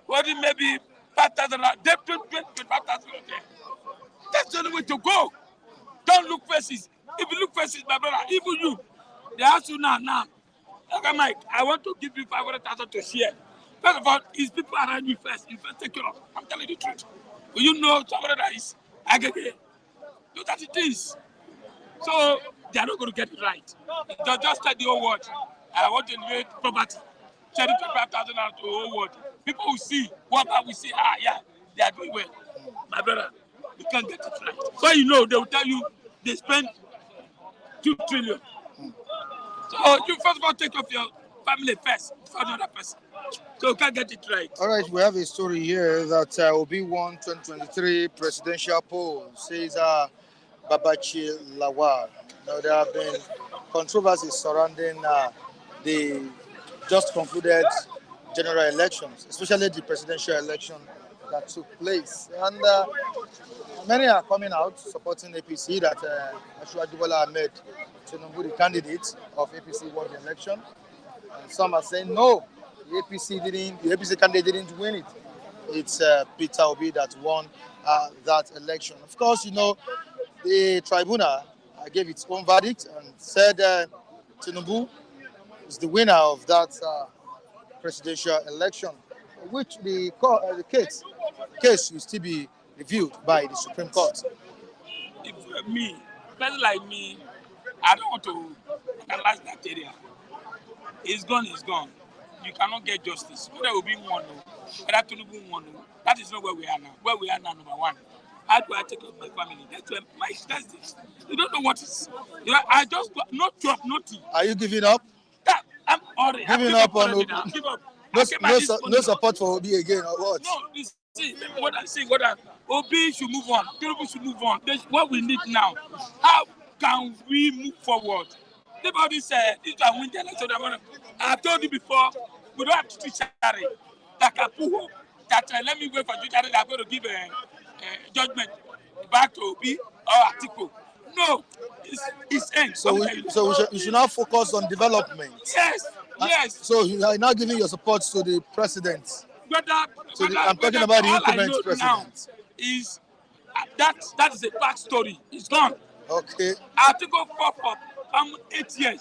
holding maybe 5,000. They put 25,000 there. That's the only way to go. Don't look faces. If you look faces, my brother, even you, they ask you now. Okay, Mike, I want to give you 500,000 to share. First of all, it's people around you first. You first take care of. I'm telling you the truth. Will you know somebody that is aggregate? Look at it is. So they are not going to get it right. Just tell the whole world. I want to invade property. Send it 25,000 out to the whole world. People will see. What about we see? Yeah, they are doing well. My brother, you can't get it right. So you know, they will tell you they spend 2 trillion. So you first of all take off your family first before another person. So you can't get it right. All right, we have a story here that Obi won 2023 presidential poll, says Babachi Lawal. Now, there have been controversies surrounding the just concluded general elections, especially the presidential election that took place. And many are coming out supporting APC that Asiwaju Bola Ahmed Tinubu, the candidate of APC, won the election. And some are saying no, the APC candidate didn't win it. It's Peter Obi that won that election. Of course, you know, the tribunal gave its own verdict and said Tinubu is the winner of that presidential election, which the case will still be reviewed by the Supreme Court. If me, person like me, I don't want to analyze that area. It's gone, it's gone. You cannot get justice. Whether will be one, whether Tinubu one, that is not where we are now. Where we are now, number one. How do I take care of my family? That's where that's this. You don't know what is. You know, I just got no job, no tea. Are you giving up? That, I'm already giving up on Obi. Give up. No support for Obi again or what? No, you see what I say. Obi should move on. Tinubu should move on. What we need now. How can we move forward? About this I win the election. I've told you before, we don't have to judiciary that can pull up. That let me wait for judiciary that are going to give a judgment back to Obi or Atiku. No, it's end. So we should now focus on development. Yes. So you are now giving your support to the president. I'm talking about the incumbent president. Now is that is a back story. It's gone. Okay. Atiku fought for 8 years.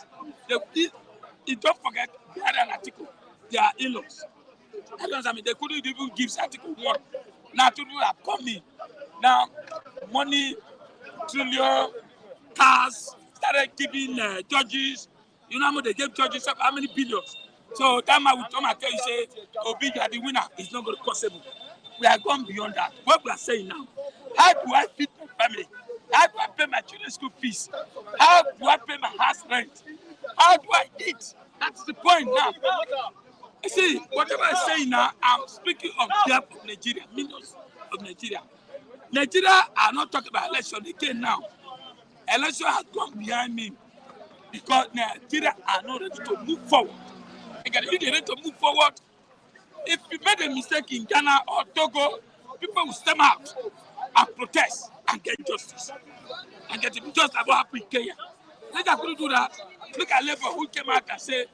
You don't forget they had an article. They are in-laws. They couldn't even give Article 1. Now people have come in. Now money, trillion, cars, started giving judges. You know how much they gave judges? How many billions? So that man will come and tell you, say, Obi, you are the winner. It's not going to possible. We are gone beyond that. What we are saying now, how do I feed my family? How do I pay my children's school fees? How do I pay my house rent? How do I eat? That's the point now. You see, whatever I'm saying now, I'm speaking on behalf of Nigeria, millions of Nigeria. Nigeria are not talking about election again now. Election has gone behind me because Nigeria are not ready to move forward. Again, if they're ready to move forward, if you made a mistake in Ghana or Togo, people will step out and protest and get justice. And get it just about happen in Kenya. Nigeria couldn't do that. Look at Labour who came out and said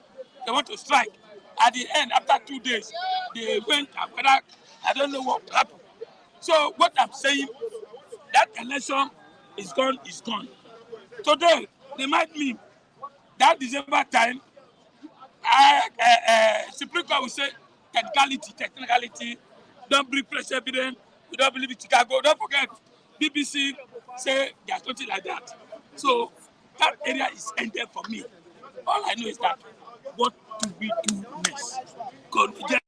they want to strike. At the end, after 2 days, they went and whether I don't know what happened. So what I'm saying, that election is gone, is gone. Today, they might mean that December time, Supreme Court will say technicality, don't bring fresh evidence, we don't believe in Chicago, don't forget, BBC say there's something like that. So that area is ended for me. All I know is that what do we do next?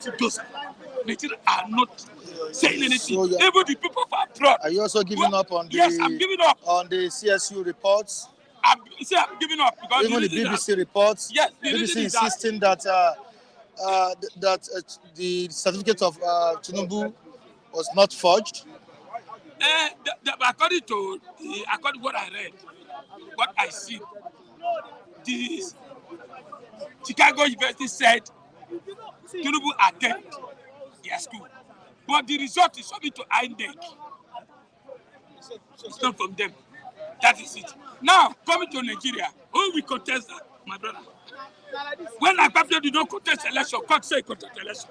Because Nigeria are not saying anything. So even the people from abroad. Are you also giving up on the? Yes, I'm giving up on the CSU reports. I'm giving up because even the BBC reports. Yes, BBC insisting that the certificate of Tinubu was not forged. According to what I read, what I see, the Chicago University said Tinubu attended their school, but the result is submitted to INEC. It's not from them. That is it. Now, coming to Nigeria, who will contest that? my brother. When Akpabio did not contest election, God said contest election.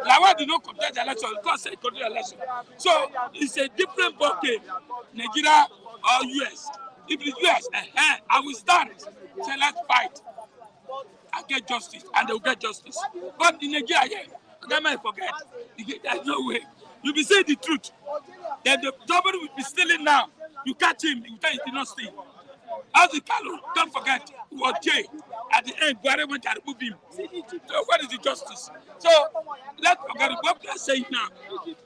Lawa did not contest election, God said contest election. So it's a different ballgame, Nigeria or US. If it's US, I will stand. Say let's fight and get justice, and they will get justice. But in Nigeria, yeah, might forget. There's no way. You be saying the truth. Then somebody will be stealing now. You catch him, you tell he did not steal. As the Kalu, don't forget, he was jailed. At the end, Buhari went and removed him. So what is the justice? So let's forget what we are saying now.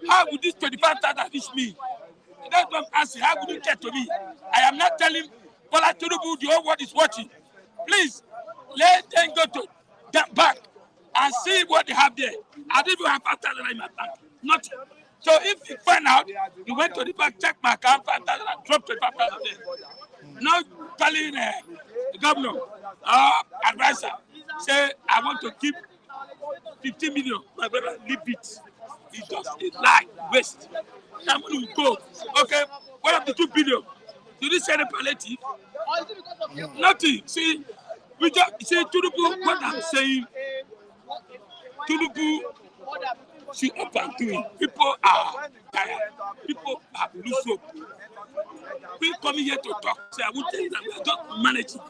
How would this 25,000 reach me? That's what I'm asking. How would it get to me? I am not telling Bola Tinubu, the whole world is watching. Please, let them go to that bank and see what they have there. I didn't even have 5,000 in my bank. Nothing. So if you find out, you went to the bank, check my account, 5,000 and drop 25,000 there. Now telling the governor, advisor, say, I want to keep 50 million. My brother, leave it. It's just a lie, waste. That money will go. Okay, what of the 2 billion? Did you say the palliative? Nothing. See, we just see Tinubu, what I'm saying, Tinubu see up and doing. People are tired. People have loose hope. We coming here to talk. Say, I will tell you that we are just managing.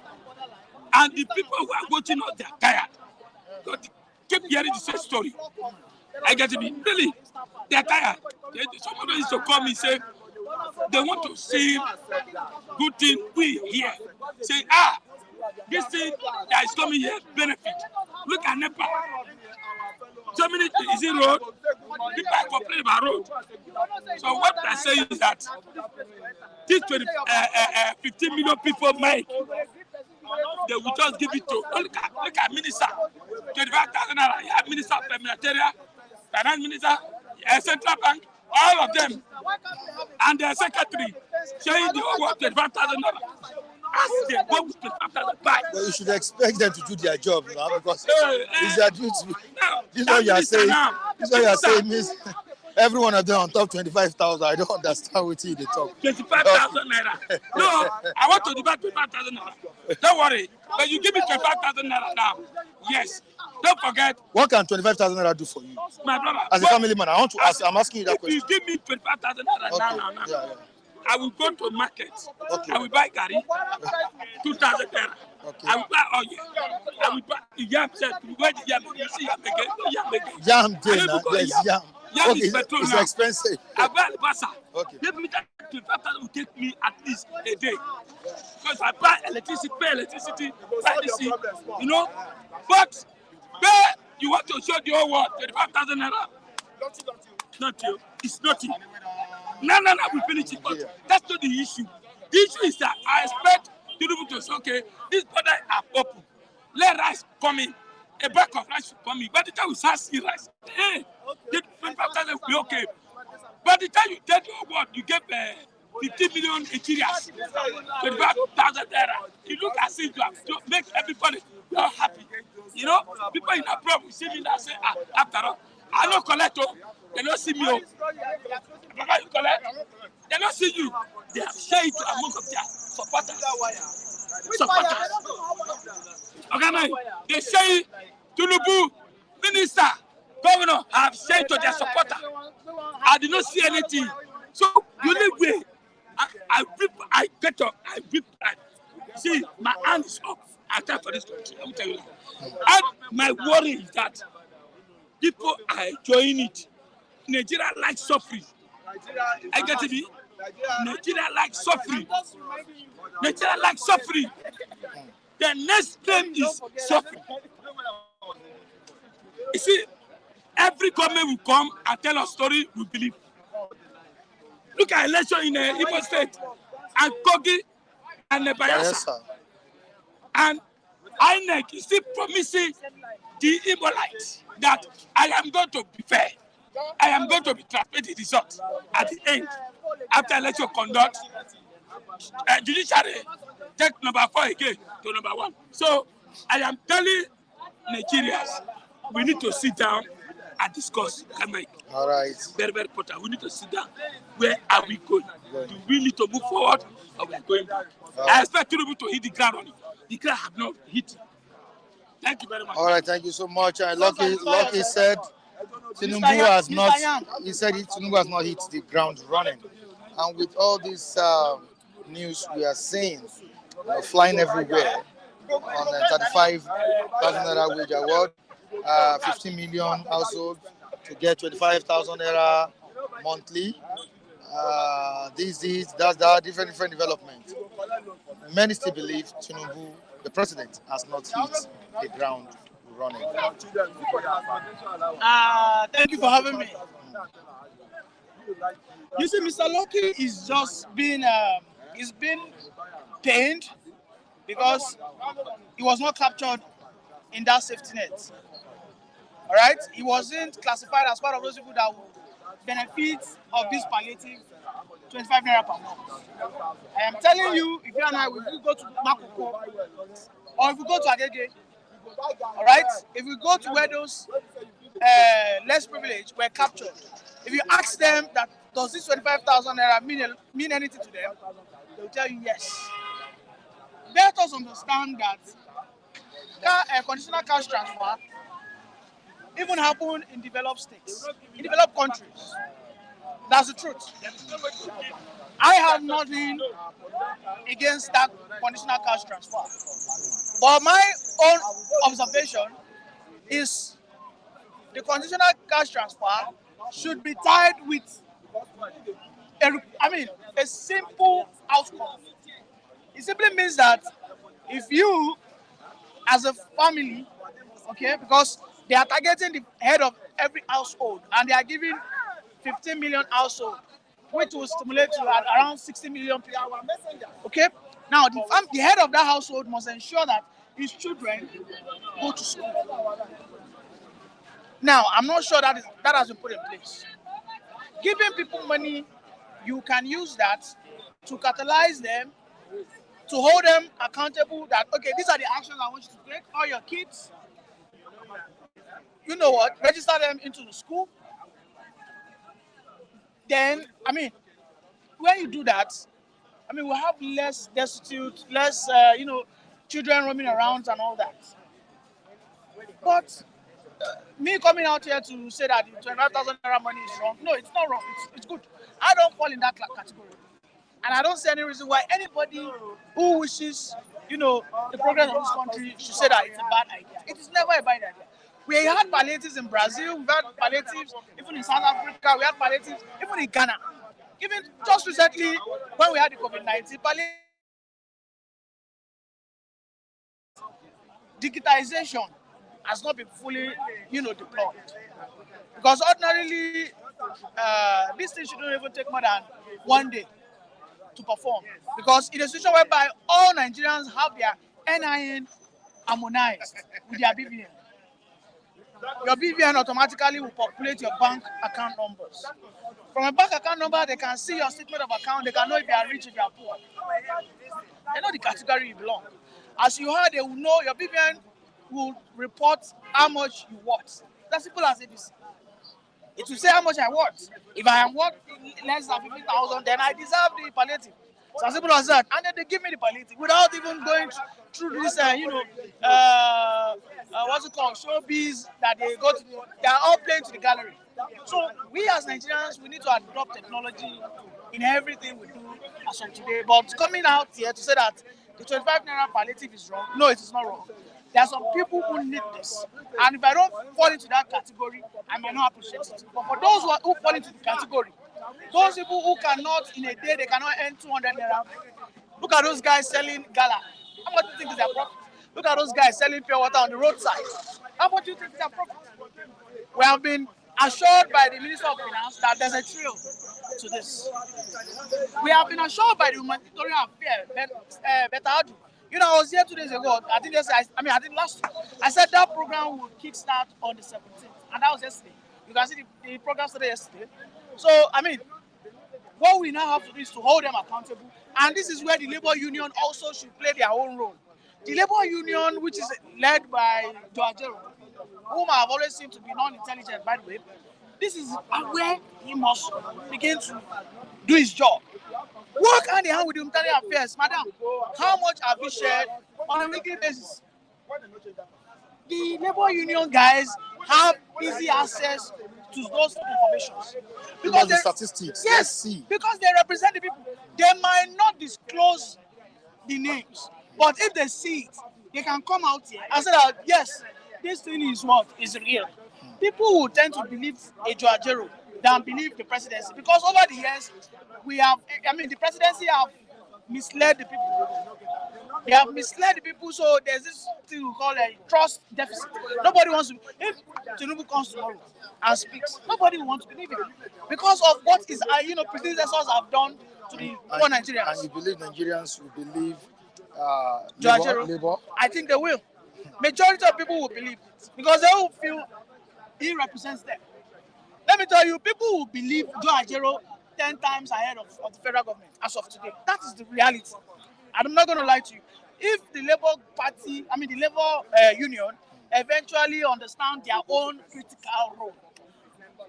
And the people who are watching us, they are tired. But keep hearing the same story. I get to be really, they are tired. Somebody used to call me and say, they want to see good thing we here. Say, this thing that is coming here benefit. Look at NEPA. So many is it road? People are complaining about road. So what I say is that this 15 million people make, they will just give it to. Look at minister, 25,000 naira. You have minister of Militarian, finance minister, central bank, all of them, and their secretary showing the whole world 25,000 naira. As they go with 25,000 back. But you should expect them to do their job now because it's their duty. This is what you are saying. This is what you are saying means every one of them on top 25,000. I don't understand what they talk. 25,000 naira. No, I want to divide 25,000 naira. Don't worry. But you give me 25,000 naira now. Yes. Don't forget. What can 25,000 naira do for you? My brother. As a family man, I want to ask. I'm asking you that question. If you give me 25,000 naira now. Yeah. I will go to market. Okay. I will buy gari, 2,000 naira. Okay. I will buy oil. I will buy yam. Where the yam? You see yam again? Yam dinner. Yes, yam. Yam Okay, is petrol it's now. expensive. I buy albasa. Okay. Give me that 25,000 will take me at least a day. Because I buy electricity, pay electricity, buy this, you know. But where you want to show the whole world 25,000 naira? Not you. It's nothing. No, we finish it. But that's not the issue. The issue is that I expect Tinubu to say, okay, this border are open. Let rice come in. A bag of rice will come in. By the time we start seeing rice, hey, the 25,000 will be okay. By the time you tell the whole world, you get 50 million Nigerians, 25,000 naira. You look as if you have to make everybody happy. You know, people in a problem see me and say, after all, I don't collect. They don't see me. Papa, you collect? They don't see you. They have shared it among their supporters. Okay, man. They say Tinubu, minister, governor have shared to their supporter. I did not see anything. So you live where I get up. See, my hand is up. I try for this country. I will tell you that. And my worry is that people are enjoying it. Nigeria likes suffering. I get to be. Nigeria likes suffering. Nigeria likes suffering. The next claim is suffering. You see, every government will come and tell a story we believe. Look at election in Imo State and Kogi and Bayelsa. And INEC is still promising the Immolites that I am going to be fair. I am going to be transparent the result at the end. After election conduct, judiciary take number 4 again to number 1. So I am telling Nigerians, we need to sit down and discuss. All right. Very, very important. We need to sit down. Where are we going? Do we need to move forward or we are going back? I expect Tinubu to hit the ground on it. The ground have not hit it. Thank you very much. All right, thank you so much. Lucky said Tinubu has not. He said Tinubu has not hit the ground running, and with all this news we are seeing, flying everywhere on the 35,000 naira wage award, 15 million households to get 25,000 naira monthly. That different development. Many still believe Tinubu, the president, has not hit the ground running. Thank you for having me. You see, Mr. Lucky is just being pained because he was not captured in that safety net. All right, he wasn't classified as part of those people that would benefit of this palliative 25 naira per month. I am telling you, if you and I, if we go to Makoko or if we go to Agege, all right, if we go to where those less privileged were captured, if you ask them that does this 25,000 naira mean anything to them, they will tell you yes. Let us understand that conditional cash transfer even happen in developed states, in developed countries. That's the truth. I have nothing against that conditional cash transfer. But my own observation is the conditional cash transfer should be tied with a simple outcome. It simply means that if you, as a family, okay, because they are targeting the head of every household and they are giving 15 million household, which will stimulate to around 60 million people. Okay? Now, the head of that household must ensure that his children go to school. Now, I'm not sure that has been put in place. Giving people money, you can use that to catalyze them, to hold them accountable that, okay, these are the actions I want you to take. All your kids, you know what, register them into the school. Then, when you do that, we'll have less destitute, less, children roaming around and all that. But me coming out here to say that the 25,000 naira money is wrong, no, it's not wrong. It's good. I don't fall in that category. And I don't see any reason why anybody who wishes, the progress of this country should say that it's a bad idea. It is never a bad idea. We had palliatives in Brazil, we've had palliatives even in South Africa, we had palliatives even in Ghana. Even just recently, when we had the COVID-19, digitization has not been fully, deployed. Because ordinarily, these things shouldn't even take more than 1 day to perform. Because in a situation whereby all Nigerians have their NIN harmonized with their BVN, your BVN automatically will populate your bank account numbers. From a bank account number, they can see your statement of account. They can know if you are rich, if you are poor. They know the category you belong. As you heard, they will know your BVN will report how much you worth. That's simple as ABC. It will say how much I worth. If I am worth less than 50,000, then I deserve the palliative. It's as simple as that. And then they give me the palliative without even going through this, what's it called, showbiz that they go to. They are all playing to the gallery. So we as Nigerians, we need to adopt technology in everything we do as of today. But coming out here to say that the 25 naira palliative is wrong, no, it is not wrong. There are some people who need this. And if I don't fall into that category, I might not appreciate it. But for those who fall into the category, those people who cannot, in a day, they cannot earn 200 naira. Look at those guys selling gala. How much do you think is their profit? Look at those guys selling pure water on the roadside. How much do you think is their profit? We have been assured by the Minister of Finance that there's a trail to this. We have been assured by the humanitarian affairs, Betadu. I was here 2 days ago. I think last week. I said that program will kickstart on the 17th, and that was yesterday. You can see the program started yesterday. So, what we now have to do is to hold them accountable, and this is where the labor union also should play their own role. The labor union, which is led by Joajero, whom I have always seen to be non-intelligent, by the way, this is where he must begin to do his job. Work hand in hand with the humanitarian affairs. Madam, how much have we shared on a weekly basis? The labor union guys have easy access to those informations. Because the statistics, yes, let's see. because they represent the people. They might not disclose the names, but if they see it, they can come out here and say that, yes, this thing is what is real. People will tend to believe a Joajero than believe the presidency, because over the years, the presidency have misled the people. They have misled the people, so there's this thing we call a trust deficit. Nobody wants to. If Tinubu comes tomorrow and speaks, nobody wants to believe him because of what his predecessors have done to the poor Nigerians. And you believe Nigerians will believe Labor? I think they will. Majority of people will believe it because they will feel he represents them. Let me tell you, people will believe Joe Ajero 10 times ahead of the federal government as of today. That is the reality. And I'm not going to lie to you. If the the Labour Union eventually understand their own critical role,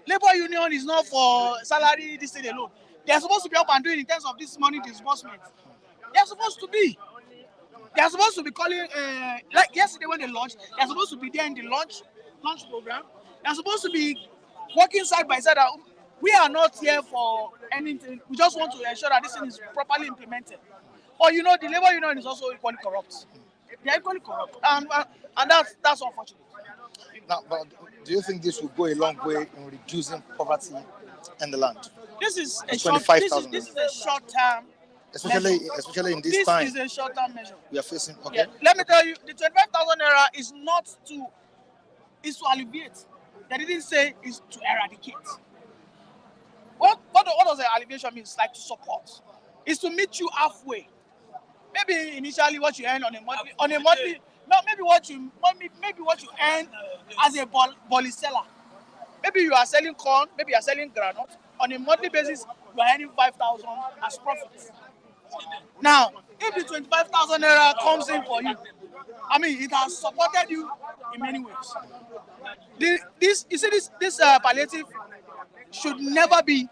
Labour Union is not for salary this thing alone. They are supposed to be up and doing in terms of this money disbursement. They are supposed to be. They are supposed to be calling, like yesterday when they launched, they are supposed to be there in the launch program. They are supposed to be working side by side. We are not here for anything. We just want to ensure that this thing is properly implemented. But the Labour Union is also equally corrupt. They are equally corrupt, and that's unfortunate. Now, but do you think this will go a long way in reducing poverty in the land? This is a short term. Especially in this time. This is a short term measure. We are facing. Okay. Yeah. Let me tell you, the 25,000 naira is not to alleviate. They didn't say is to eradicate. What does the alleviation mean? It's like to support. It's to meet you halfway. Maybe initially what you earn maybe what you earn as a bolly seller. Maybe you are selling corn, maybe you are selling granite. On a monthly basis, you are earning 5,000 as profit. Now, if the 25,000 naira comes in for you, it has supported you in many ways. This palliative should never be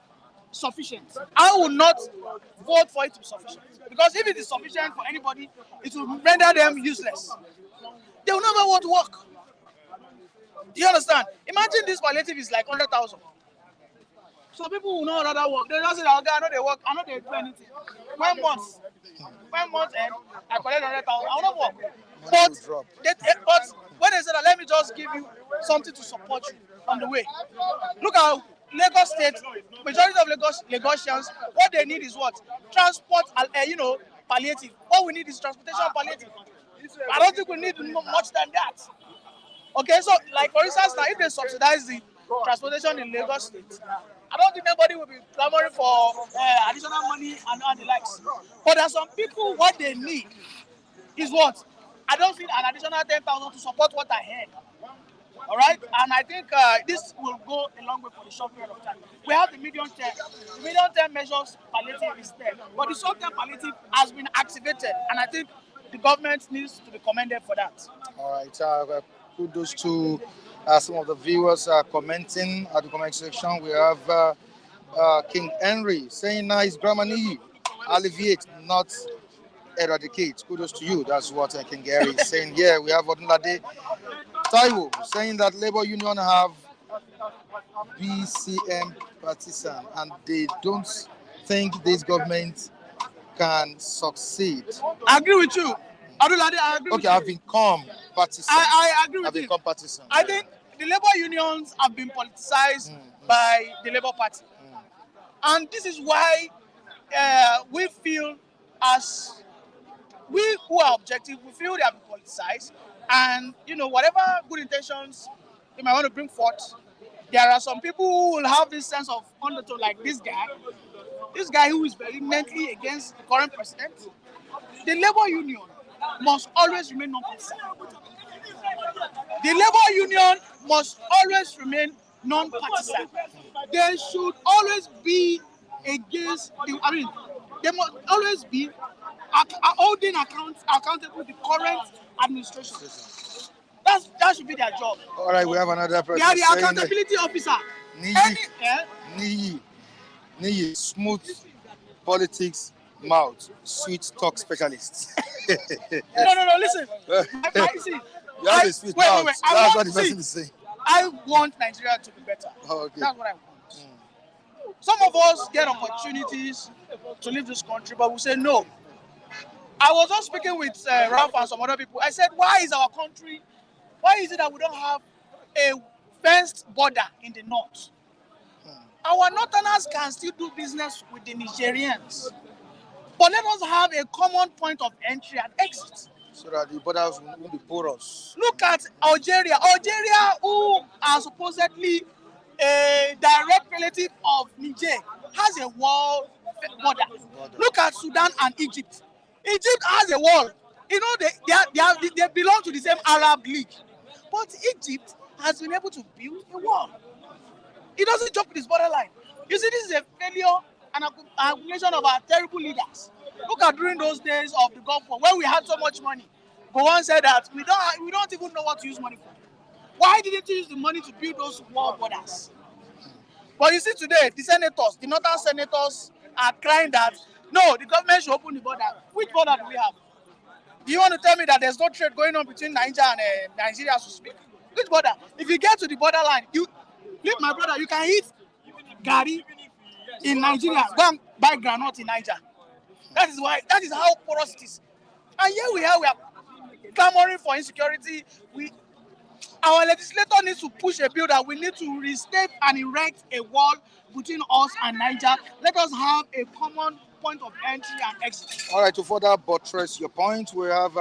sufficient. I will not vote for it to be sufficient. Because if it is sufficient for anybody, it will render them useless. They will never want to work. Do you understand? Imagine this palliative is like 100,000. So people will not rather work. They just say, okay, I know they work, I know they do anything. When months and I collect 100,000, I will not work. But when they say that, let me just give you something to support you on the way. Look how Lagos State, majority of Lagosians, what they need is what? Transport, palliative. What we need is transportation palliative. I don't think we need much than that. Okay, so like for instance, now if they subsidize the transportation in Lagos State, I don't think anybody will be clamoring for additional money and all the likes. But there are some people, what they need is what? I don't think an additional 10,000 to support what I heard. All right, and I think this will go a long way for the short period of time. We have the medium term. The medium term measures palliative is there, but the short term palliative has been activated, and I think the government needs to be commended for that. All right, kudos to some of the viewers commenting at the comment section. We have King Henry saying, "Nice grammar, alleviate, not eradicate." Kudos to you. That's what King Henry is saying. Here we have Odunlade Taiwo saying that Labour Union have BCM partisan and they don't think this government can succeed. I agree with you. Odunlade, I agree with you. Okay, I've become partisan. I agree with you. I've become partisan. I think the Labour unions have been politicized by the Labour Party. And this is why we feel we who are objective, we feel they have been politicized. And, whatever good intentions they might want to bring forth, there are some people who will have this sense of undertone, like this guy who is vehemently against the current president. The Labour Union must always remain non-partisan. The Labour Union must always remain non-partisan. They should always be against they must always be holding accountable the current administration. That's That should be their job. All right, we have another person. They are the accountability officer. Niyi, smooth politics mouth, sweet talk specialist. No, listen. You have a sweet mouth. That's what the person is saying. I want Nigeria to be better. Oh, okay. That's what I want. Some of us get opportunities to leave this country, but we say no. I was just speaking with Ralph and some other people. I said, why is it that we don't have a fenced border in the north? Our northerners can still do business with the Nigerians. But let us have a common point of entry and exit. So that the borders won't be porous. Look at Algeria. Algeria, who are supposedly a direct relative of Niger, has a wall border. Look at Sudan and Egypt. Egypt has a wall. You know, they belong to the same Arab League. But Egypt has been able to build a wall. It doesn't joke with its borderline. You see, this is a failure and accumulation of our terrible leaders. Look at during those days of the Gulf War, when we had so much money. Gowon said that we don't even know what to use money for. Why didn't you use the money to build those wall borders? But you see today, the northern senators are crying that, no, the government should open the border. Which border do we have? Do you want to tell me that there's no trade going on between Nigeria and Nigeria as we speak? Which border? If you get to the borderline, my brother, you can eat gari in Nigeria, go and buy granite in Niger. That is how porous it is. And here we are clamoring for insecurity. Our legislator needs to push a bill that we need to restate and erect a wall between us and Niger. Let us have a common point of entry and exit. All right, to further buttress your point, we have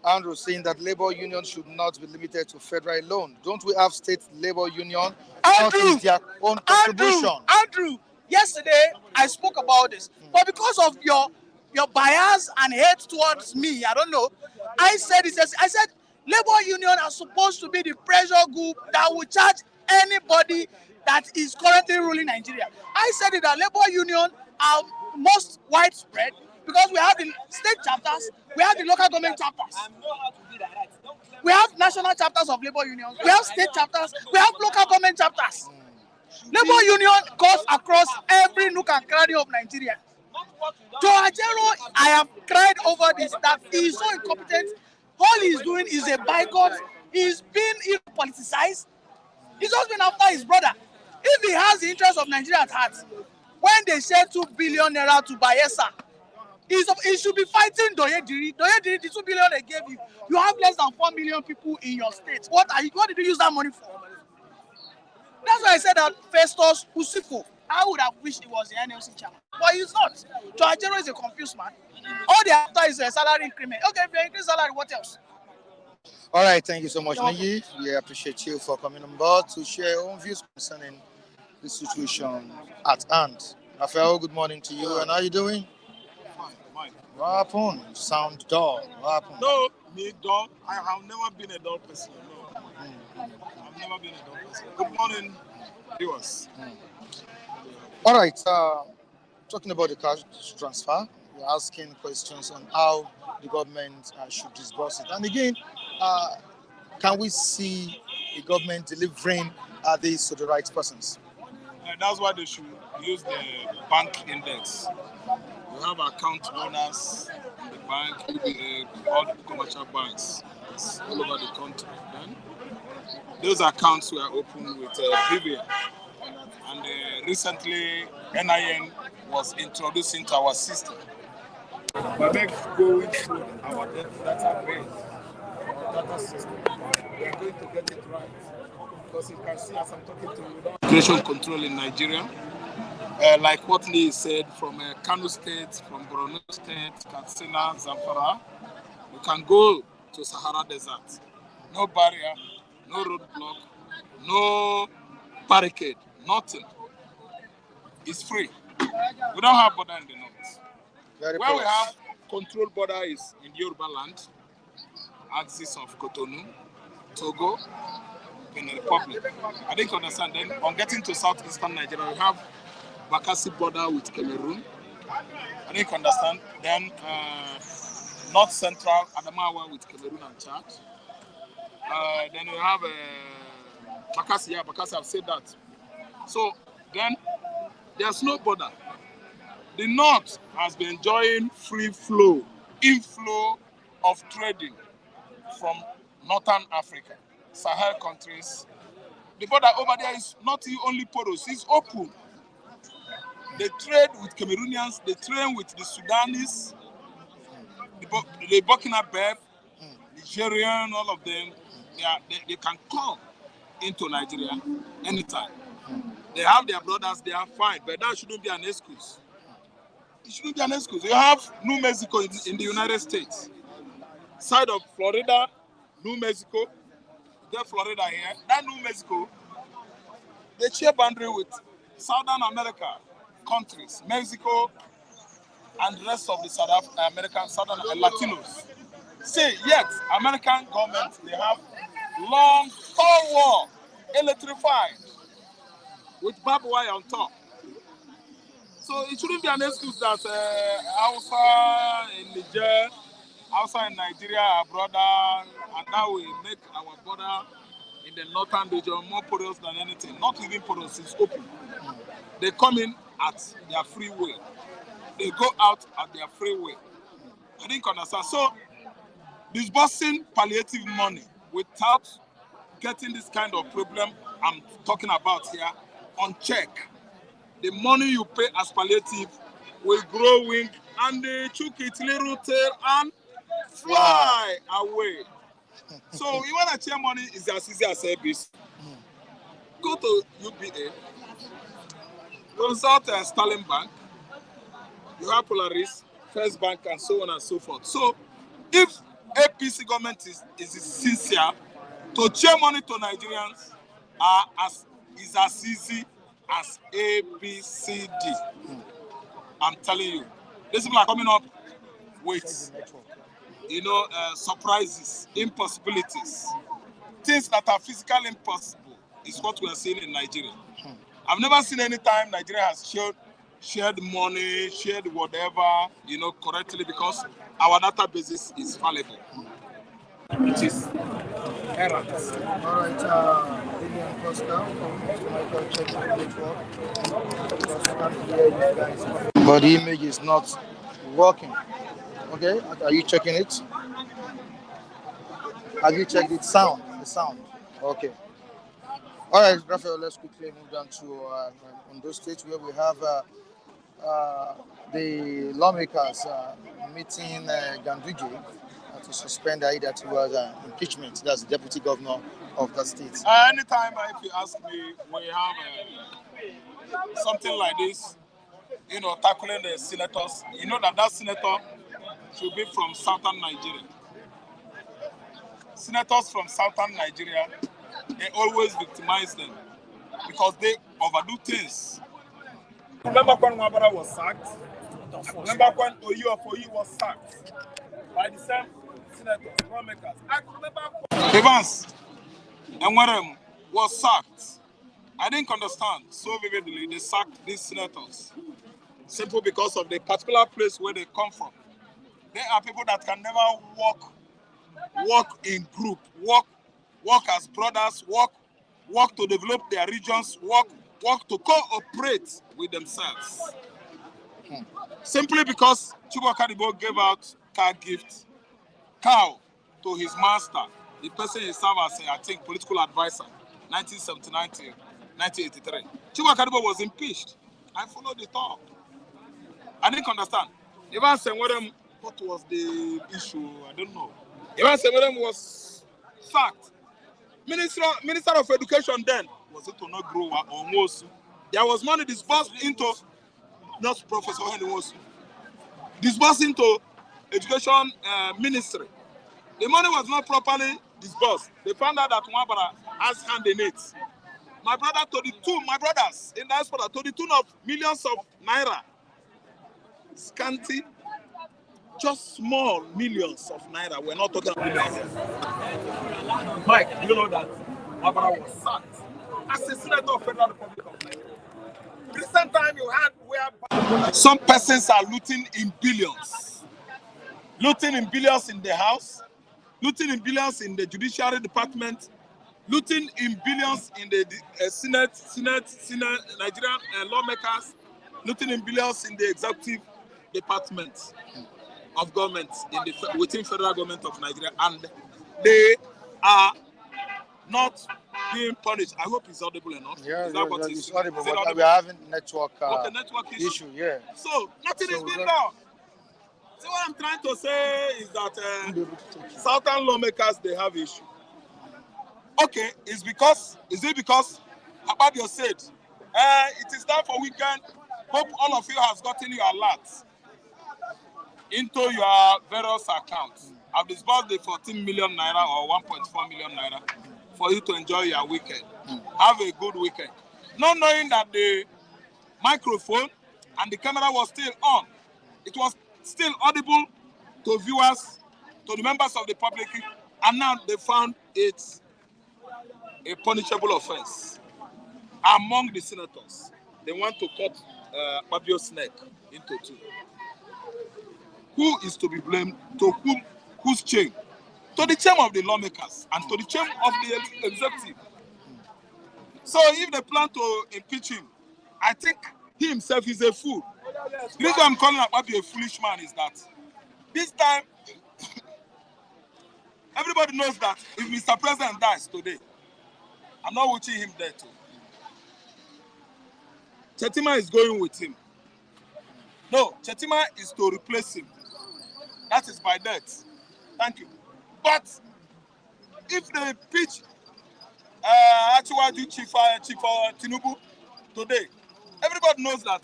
Andrew saying that labor union should not be limited to federal alone. Don't we have state labor union? Andrew, their own contribution? Andrew, yesterday I spoke about this, but because of your bias and hate towards me, I don't know, I said labor union are supposed to be the pressure group that will charge anybody that is currently ruling Nigeria. I said it that labor union are most widespread because we have the state chapters, we have the local government chapters. We have national chapters of labor unions, we have state chapters, we have local government chapters. Labor union goes across every nook and cranny of Nigeria. To Ajero, I have cried over this, that he is so incompetent. All he is doing is a boycott. He's been politicized. He's just been after his brother. If he has the interest of Nigeria at heart, when they share 2 billion naira to Bayelsa, he should be fighting Doyediri. Doyediri, the 2 billion they gave you, you have less than 4 million people in your state. What did you use that money for? That's why I said that Festus Usifo, I would have wished he was the NLC chairman, but he's not. So Ajero is a confused man. All they after is a salary increment. Okay, if you increase salary, what else? All right, thank you so much, Niyi. We appreciate you for coming on board to share your own views concerning the situation at hand. Rafael, good morning to you, and how are you doing? Fine. What happened? You sound dull. What happened? No, me dull. I have never been a dull person. No. I've never been a dull person. Good morning, viewers. All right, talking about the cash transfer, we're asking questions on how the government should disburse it. And again, can we see the government delivering these to the right persons? That's why they should use the bank index. We have account owners in the bank, all the commercial banks all over the country. Then those accounts were opened with BVN. And recently, NIN was introduced into our system. But next, going through our database, our data system, we are going to get it right. Because you can see, as I'm talking to you, immigration control in Nigeria, like what Lee said, from Kano State, from Borno State, Katsina, Zamfara, you can go to Sahara Desert. No barrier, no roadblock, no barricade, nothing. It's free. We don't have border in the north. Where we have control border is in Yoruba land, axis of Cotonou, Togo, Benin Republic. I didn't understand. Then on getting to southeastern Nigeria, we have Bakassi border with Cameroon. I didn't understand. Then north central Adamawa with Cameroon and Chad. Then you have Bakassi. Yeah, Bakassi have said that. So then there's no border. The North has been enjoying free flow, inflow of trading from Northern Africa, Sahel countries. The border over there is not only porous, it's open. They trade with Cameroonians, they trade with the Sudanese, the Burkina Faso, Nigerian, all of them. They can come into Nigeria anytime. They have their brothers, they are fine, but that shouldn't be an excuse. It shouldn't be an excuse. You have New Mexico in the United States. Side of Florida, New Mexico, there Florida here. That New Mexico, they share boundary with Southern America countries, Mexico, and the rest of the Southern Latinos. Say, yet, American government, they have long, tall wall, electrified, with barbed wire on top. So it shouldn't be an excuse that Hausa in Niger, Hausa in Nigeria are brother, and now we make our border in the northern region more porous than anything. Not even porous, it's open. They come in at their free way. They go out at their free way. I didn't understand. So, disbursing palliative money without getting this kind of problem I'm talking about here on check. The money you pay as palliative will grow wing and they took its little tail and fly away. So you want to share money is as easy as ABC. Go to UBA, consult Sterling Bank, you have Polaris, First Bank, and so on and so forth. So if APC government is sincere to share money to Nigerians is as easy as ABCD. I'm telling you, these people are coming up with, surprises, impossibilities, things that are physically impossible is what we are seeing in Nigeria. I've never seen any time Nigeria has shared money, shared whatever, correctly because our database is fallible. It is errors. All right, Lillian Costa from Michael Church Network. But the image is not working. Okay, are you checking it? Have you checked it? The sound. Okay. All right, Raphael, let's quickly move down to Ondo State where we have the lawmakers meeting Ganduje to suspend that he was impeachment. That's the deputy governor of the state. Anytime if you ask me, we have something like this, tackling the senators. You know that senator should be from southern Nigeria. Senators from southern Nigeria, they always victimize them because they overdo things. Remember when Wabara was sacked? Remember when Oyi was sacked by the same senators, lawmakers? I remember Evans and was sacked. I didn't understand so vividly. They sacked these senators simply because of the particular place where they come from. They are people that can never work in group, work as brothers, work to develop their regions, work to cooperate with themselves. Simply because Chibokadibo gave out cow to his master, the person he served as, I think, political advisor, 1979 to 1983. Chibokadibo was impeached. I followed the talk. I didn't understand. Even Senwerem, what was the issue? I don't know. Even Senwerem was sacked. Minister of Education then, was it to not grow or Mosu? There was money disbursed into, not Professor Henry Mosu, disbursed into Education Ministry. The money was not properly disbursed. They found out that Mwabara has hand in it. My brothers in diaspora, to the tune of millions of naira. Scanty, just small millions of naira. We're not talking about millions. Mike, you know that Mwabara was sacked as a senator of Federal Republic of Nigeria. Recent time you had where some persons are looting in billions in the house, looting in billions in the judiciary department, looting in billions in the Senate, Nigerian lawmakers, looting in billions in the executive department of government within federal government of Nigeria, and they are not being punished. I hope it's audible enough. Yeah, it's audible, but we are having network, issue. Yeah. So nothing is being done. So what I'm trying to say is that Southern lawmakers, they have issue. Okay, is it because Akpabio said it is time for weekend? Hope all of you has gotten your alerts into your various accounts. I've disbursed the 14 million naira or 1.4 million naira for you to enjoy your weekend. Have a good weekend. Not knowing that the microphone and the camera was still on. It was still audible to viewers, to the members of the public, and now they found it a punishable offense. Among the senators, they want to cut Akpabio's neck into two. Who is to be blamed? To whose chain? To the chain of the lawmakers and to the chain of the executive. So if they plan to impeach him, I think he himself is a fool. The reason I'm calling Akpabio a foolish man is that this time, everybody knows that if Mr. President dies today, I'm not watching him there too. Chetima is going with him. No, Chetima is to replace him. That is by death. Thank you. But if they pitch Achiwaju Chief Tinubu today, everybody knows that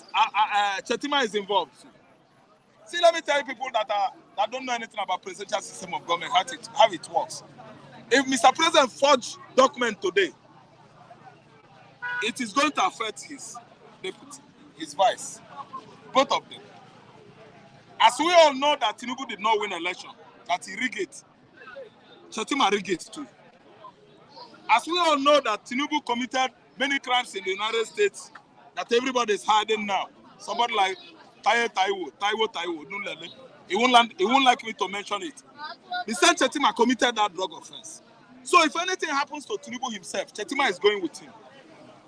Chetima is involved. See, let me tell you people that don't know anything about presidential system of government, how it works. If Mr. President forged document today, it is going to affect his deputy, his vice, both of them. As we all know that Tinubu did not win election, that he rigged it, Chetima rigged it too. As we all know that Tinubu committed many crimes in the United States that everybody is hiding now. Somebody like Taiwo, Nulele, he won't like me to mention it. The same Chetima committed that drug offense. So if anything happens to Tinubu himself, Chetima is going with him.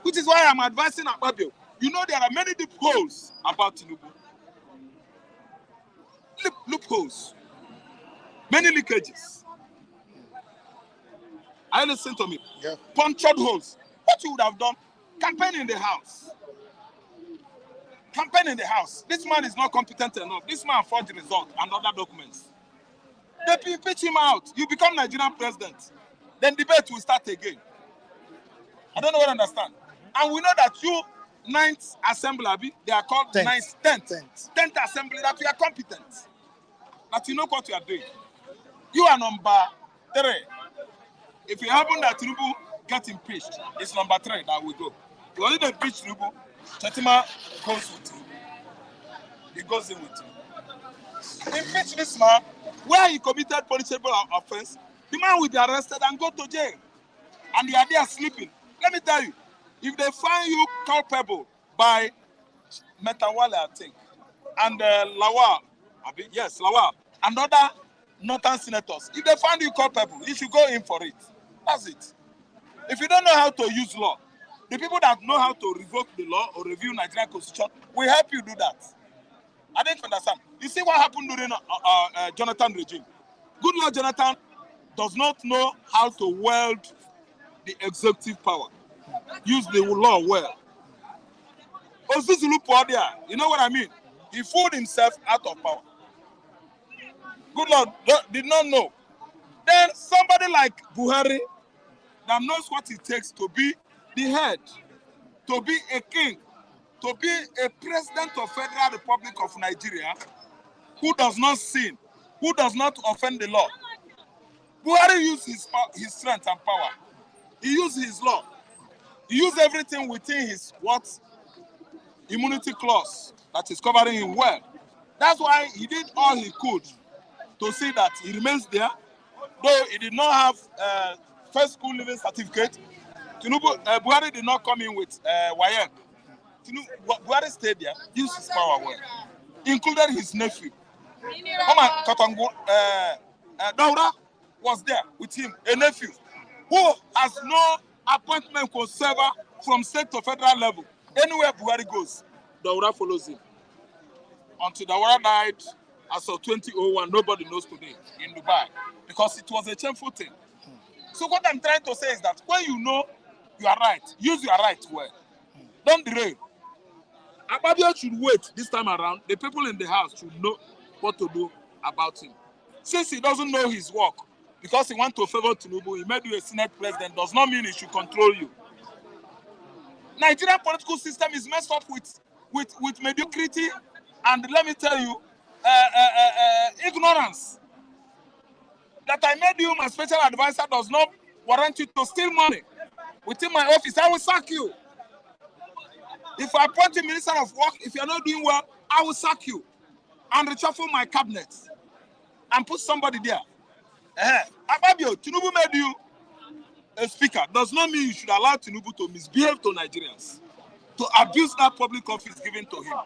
Which is why I'm advising Akpabio. You know there are many loopholes about Tinubu. Loopholes. Many leakages. I listen to me. Yeah. Punctured holes. What you would have done? Campaign in the house. Campaign in the house. This man is not competent enough. This man forged results and other documents. They pitch him out. You become Nigerian president. Then debate will start again. I don't know what I understand. And we know that you, 9th assembly, they are called 10th assembly, that you are competent. That you know what you are doing. You are number 3. If it happen that Tinubu get impeached, it's number 3 that we go. Because if they impeach Tinubu, Chetima goes with him. He goes in with him. Impeach this man, where he committed punishable offense, the man will be arrested and go to jail. And they are there sleeping. Let me tell you, if they find you culpable by Metawale, I think, and Lawal, and other northern senators, if they find you culpable, you should go in for it. That's it. If you don't know how to use law, the people that know how to revoke the law or review Nigerian constitution will help you do that. I didn't understand. You see what happened during Jonathan regime? Good Lord Jonathan does not know how to wield the executive power. Use the law well. You know what I mean? He fooled himself out of power. Good Lord did not know. Then somebody like Buhari that knows what it takes to be the head, to be a king, to be a president of Federal Republic of Nigeria, who does not sin, who does not offend the law. Buhari used his strength and power. He used his law. He used everything within his immunity clause that is covering him well. That's why he did all he could to see that he remains there, though he did not have first school living certificate. Buhari did not come in with WAEC. Buhari stayed there, used his power well, included his nephew. Daura was there with him, a nephew, who has no appointment whatsoever from state to federal level. Anywhere Buhari goes, Daura follows him. Until Daura died as of 2001, nobody knows today in Dubai, because it was a shameful thing. So what I'm trying to say is that when you know you are right, use your right well. Don't derail. Akpabio should wait this time around. The people in the house should know what to do about him. Since he doesn't know his work, because he wants to favor Tinubu, he made you a Senate president, does not mean he should control you. Nigerian political system is messed up with mediocrity and, let me tell you, ignorance. That I made you my special advisor does not warrant you to steal money within my office. I will sack you. If I appoint a minister of work, if you're not doing well, I will sack you and reshuffle my cabinet and put somebody there. Akpabio, Tinubu made you a speaker. Does not mean you should allow Tinubu to misbehave to Nigerians, to abuse that public office given to him.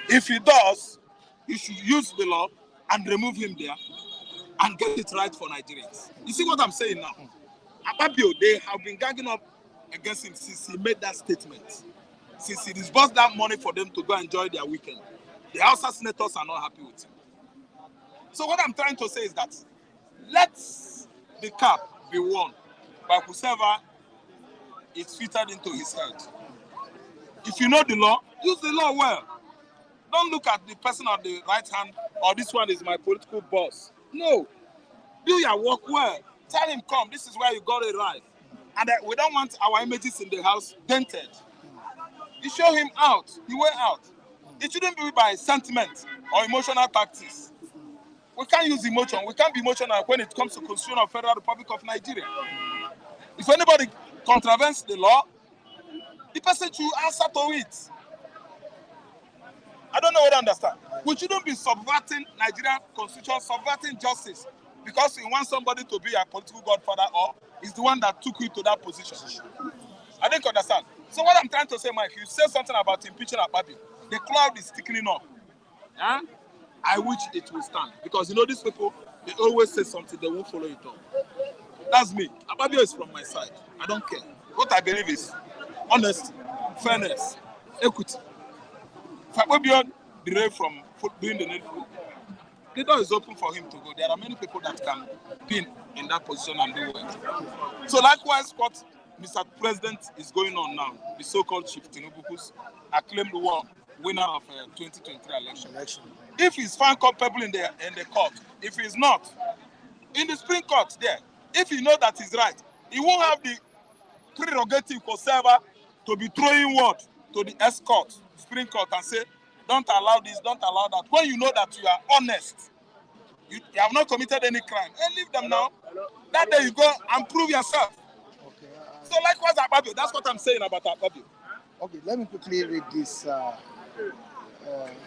If he does, you should use the law and remove him there and get it right for Nigerians. You see what I'm saying now? Akpabio, they have been ganging up against him since he made that statement. Since he disbursed that money for them to go enjoy their weekend. The House senators are not happy with him. So what I'm trying to say is that let the cap be worn by whoever is fitted into his head. If you know the law, use the law well. Don't look at the person on the right hand, or this one is my political boss. No. Do your work well. Tell him, come, this is where you got it right. And we don't want our images in the house dented. You show him out, the way out. It shouldn't be by sentiment or emotional tactics. We can't use emotion. We can't be emotional when it comes to Constitution of Federal Republic of Nigeria. If anybody contravenes the law, the person should answer to it. I don't know what I understand. We shouldn't be subverting Nigerian Constitution, subverting justice, because we want somebody to be a political godfather or is the one that took you to that position. I didn't understand. So what I'm trying to say, Mike, you said something about impeaching Akpabio. The cloud is thickening up. Yeah? I wish it will stand. Because, you know, these people, they always say something, they won't follow it up. That's me. Akpabio is from my side. I don't care. What I believe is honesty, fairness, equity. If Akpabio derail from doing the needful, the door is open for him to go. There are many people that can be in that position and do well. So likewise, what Mr. President is going on now, the so-called Chief Tinubu, who's acclaimed winner of 2023 election. If he's found culpable in the court, if he's not, in the Supreme Court there, if he knows that he's right, he won't have the prerogative whatsoever to be throwing word to the escort, Supreme Court, and say, don't allow this, don't allow that. When you know that you are honest, you have not committed any crime, and leave them now. That day you go and prove yourself. Okay. So likewise, Akpabio, that's what I'm saying about Akpabio. Okay, let me quickly read this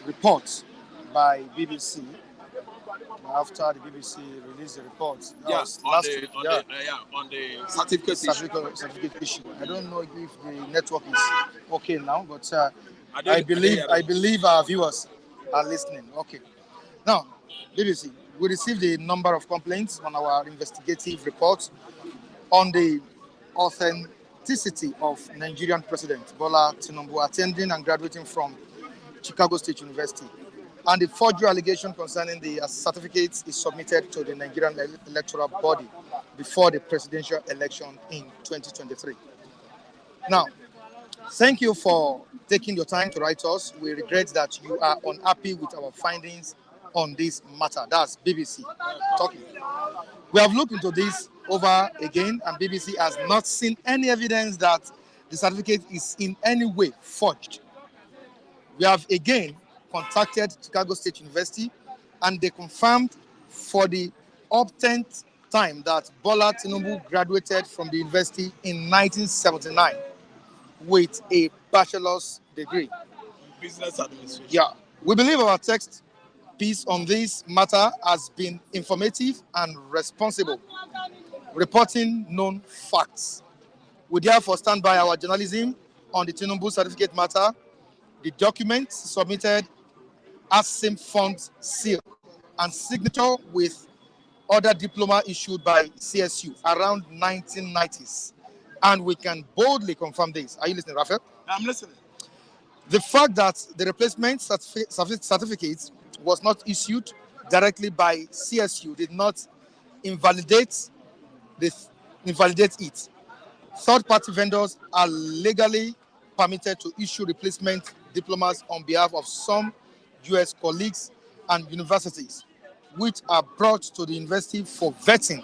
report by BBC. After the BBC released the report, Yes, on the certificate issue. I don't know if the network is okay now, but I believe our viewers are listening. Okay. Now, BBC, we received a number of complaints on our investigative report on the authenticity of Nigerian President Bola Tinubu attending and graduating from Chicago State University. And the forgery allegation concerning the certificates is submitted to the Nigerian electoral body before the presidential election in 2023. Now, thank you for taking your time to write us. We regret that you are unhappy with our findings on this matter. That's BBC talking. We have looked into this over again, and BBC has not seen any evidence that the certificate is in any way forged. We have again contacted Chicago State University, and they confirmed for the 10th time that Bola Tinubu graduated from the university in 1979 with a bachelor's degree. Business administration. Yeah. We believe our text piece on this matter has been informative and responsible, reporting known facts. We therefore stand by our journalism on the Tinubu certificate matter. The documents submitted as same font seal and signature with other diploma issued by CSU around 1990s. And we can boldly confirm this. Are you listening, Raphael? I'm listening. The fact that the replacement certificate was not issued directly by CSU did not invalidate it. Third-party vendors are legally permitted to issue replacement diplomas on behalf of some U.S. colleagues and universities, which are brought to the university for vetting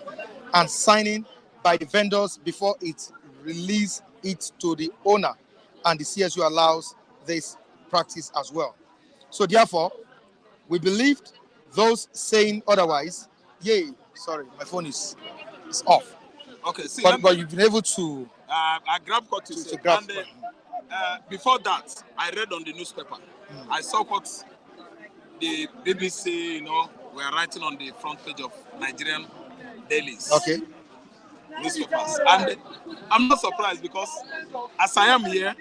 and signing by the vendors before it releases it to the owner, and the CSU allows this practice as well. So therefore, we believed those saying otherwise. Sorry, my phone is off. Okay, see, but you've been able to. I grabbed what you said. Grab. And before that, I read on the newspaper. I saw what the BBC, were writing on the front page of Nigerian dailies. Okay. Newspapers. And I'm not surprised because as I am here,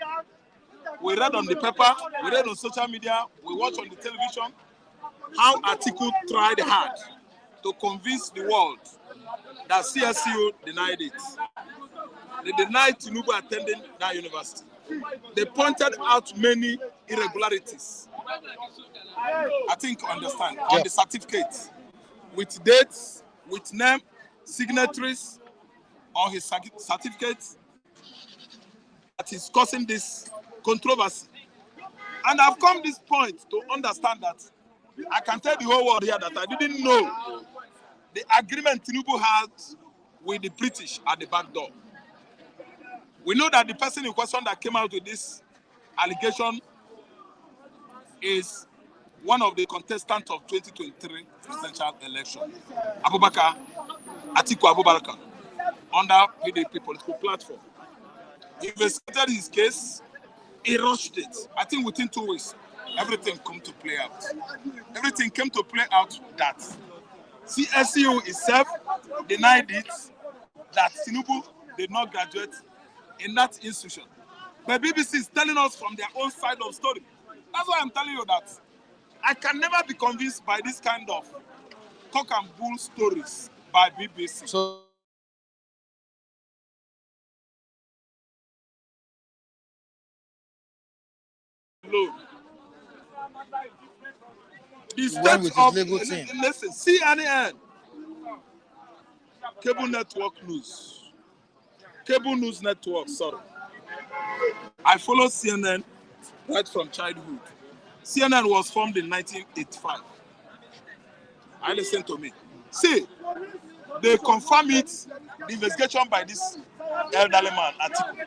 we read on the paper, we read on social media, we watch on the television how Atiku tried hard to convince the world that CSU denied it. They denied Tinubu attending that university. They pointed out many irregularities. I think you understand. On the certificate, with dates, with name, signatories on his certificate, that is causing this controversy. And I've come to this point to understand that I can tell the whole world here that I didn't know the agreement Tinubu had with the British at the back door. We know that the person in question that came out with this allegation is one of the contestants of 2023 presidential election, Atiku Abubakar, under PDP political platform. He investigated his case, he rushed it. I think within 2 weeks, everything came to play out. Everything came to play out that CSU itself denied it, that Tinubu did not graduate in that institution. But BBC is telling us from their own side of story. That's why I'm telling you that I can never be convinced by this kind of cock and bull stories by BBC. So the state of listen, CNN, cable news network, sorry. I follow CNN right from childhood. CNN was formed in 1985. I listen to me. See, they confirm it, the investigation by this elderly man, Atiku.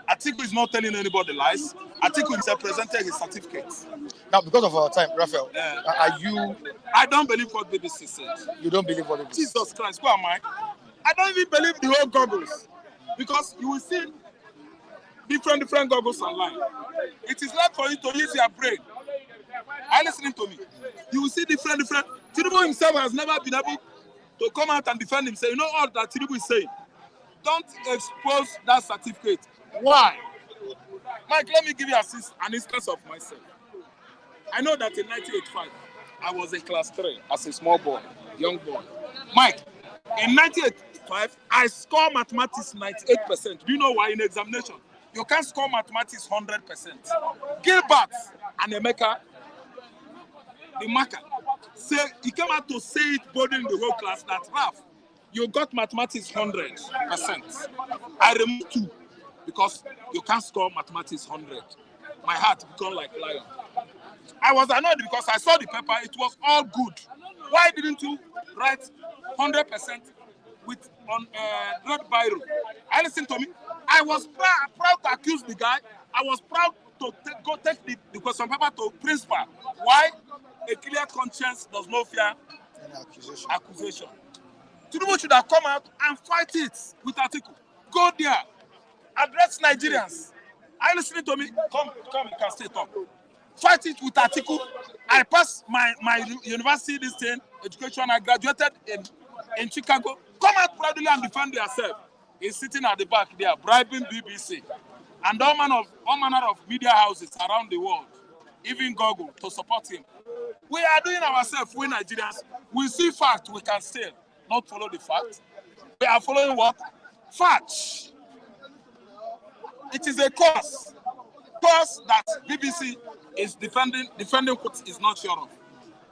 Atiku is not telling anybody lies. Atiku himself presented his certificate. Now, because of our time, Raphael, are you... I don't believe what BBC said. You don't believe what BBC said? Jesus Christ, who am I? I don't even believe the whole goggles. Because you will see different goggles online. It is not for you to use your brain. Are you listening to me? You will see different. Tinubu himself has never been able to come out and defend himself. You know all that Tinubu is saying? Don't expose that certificate. Why? Mike, let me give you an instance of myself. I know that in 1985, I was in class 3 as a small boy, young boy. Mike, in 1985, I scored mathematics 98%. Do you know why in examination? You can't score mathematics 100%. Gilbert and Emeka, the marker, he came out to say it boldly in the whole class that, Ralph, you got mathematics 100%. I removed 2 because you can't score mathematics 100. My heart became like lion. I was annoyed because I saw the paper, it was all good. Why didn't you write 100% with on red biro? I listen to me. I was proud to accuse the guy. I was proud to go take the question paper to principal. Why? A clear conscience does not fear accusation. Tinubu should have come out and fight it with Atiku. Go there, address Nigerians. Are you listening to me? Come, you can stay talk. Fight it with Atiku. I passed my university education. I graduated in Chicago. Come out proudly and defend yourself. He's sitting at the back there, bribing BBC and all manner of media houses around the world, even Google, to support him. We are doing ourselves, we Nigerians. We see fact, we can steal. not follow the facts. We are following what? Facts. It is a course that BBC is defending what is not sure of.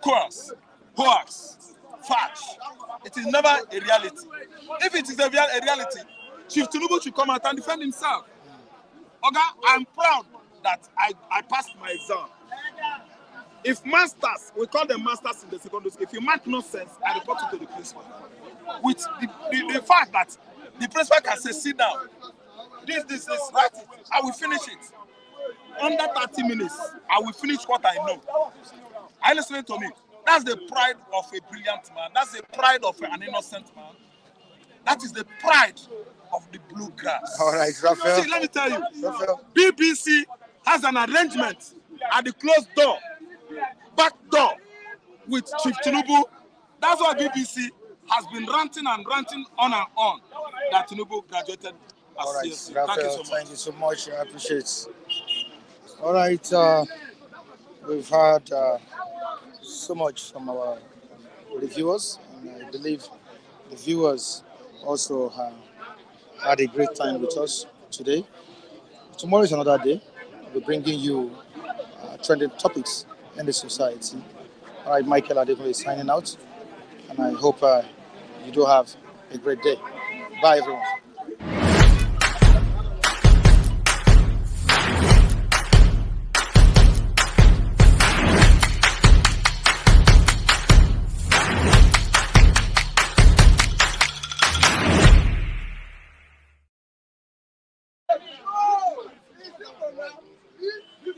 Course, hoax, facts. It is never a reality. If it is a reality, Chief Tinubu should come out and defend himself. Okay, I'm proud that I passed my exam. If masters, we call them masters in the secondary school, if you mark nonsense, I report it to the principal. With the fact that the principal can say, sit down, this is right, I will finish it. Under 30 minutes, I will finish what I know. Are you listening to me? That's the pride of a brilliant man. That's the pride of an innocent man. That is the pride of the bluegrass. All right, Raphael. See, let me tell you, Raphael. BBC has an arrangement at the closed door, back door, with Chief Tinubu. That's why BBC has been ranting on and on that Tinubu graduated. All right, CSC. Raphael, thank you so much. I appreciate it. All right, we've heard so much from our reviewers, and I believe the viewers also had a great time with us today. Tomorrow is another day. We're bringing you trending topics in the society. All right, Michael Adekule is signing out, and I hope you do have a great day. Bye, everyone.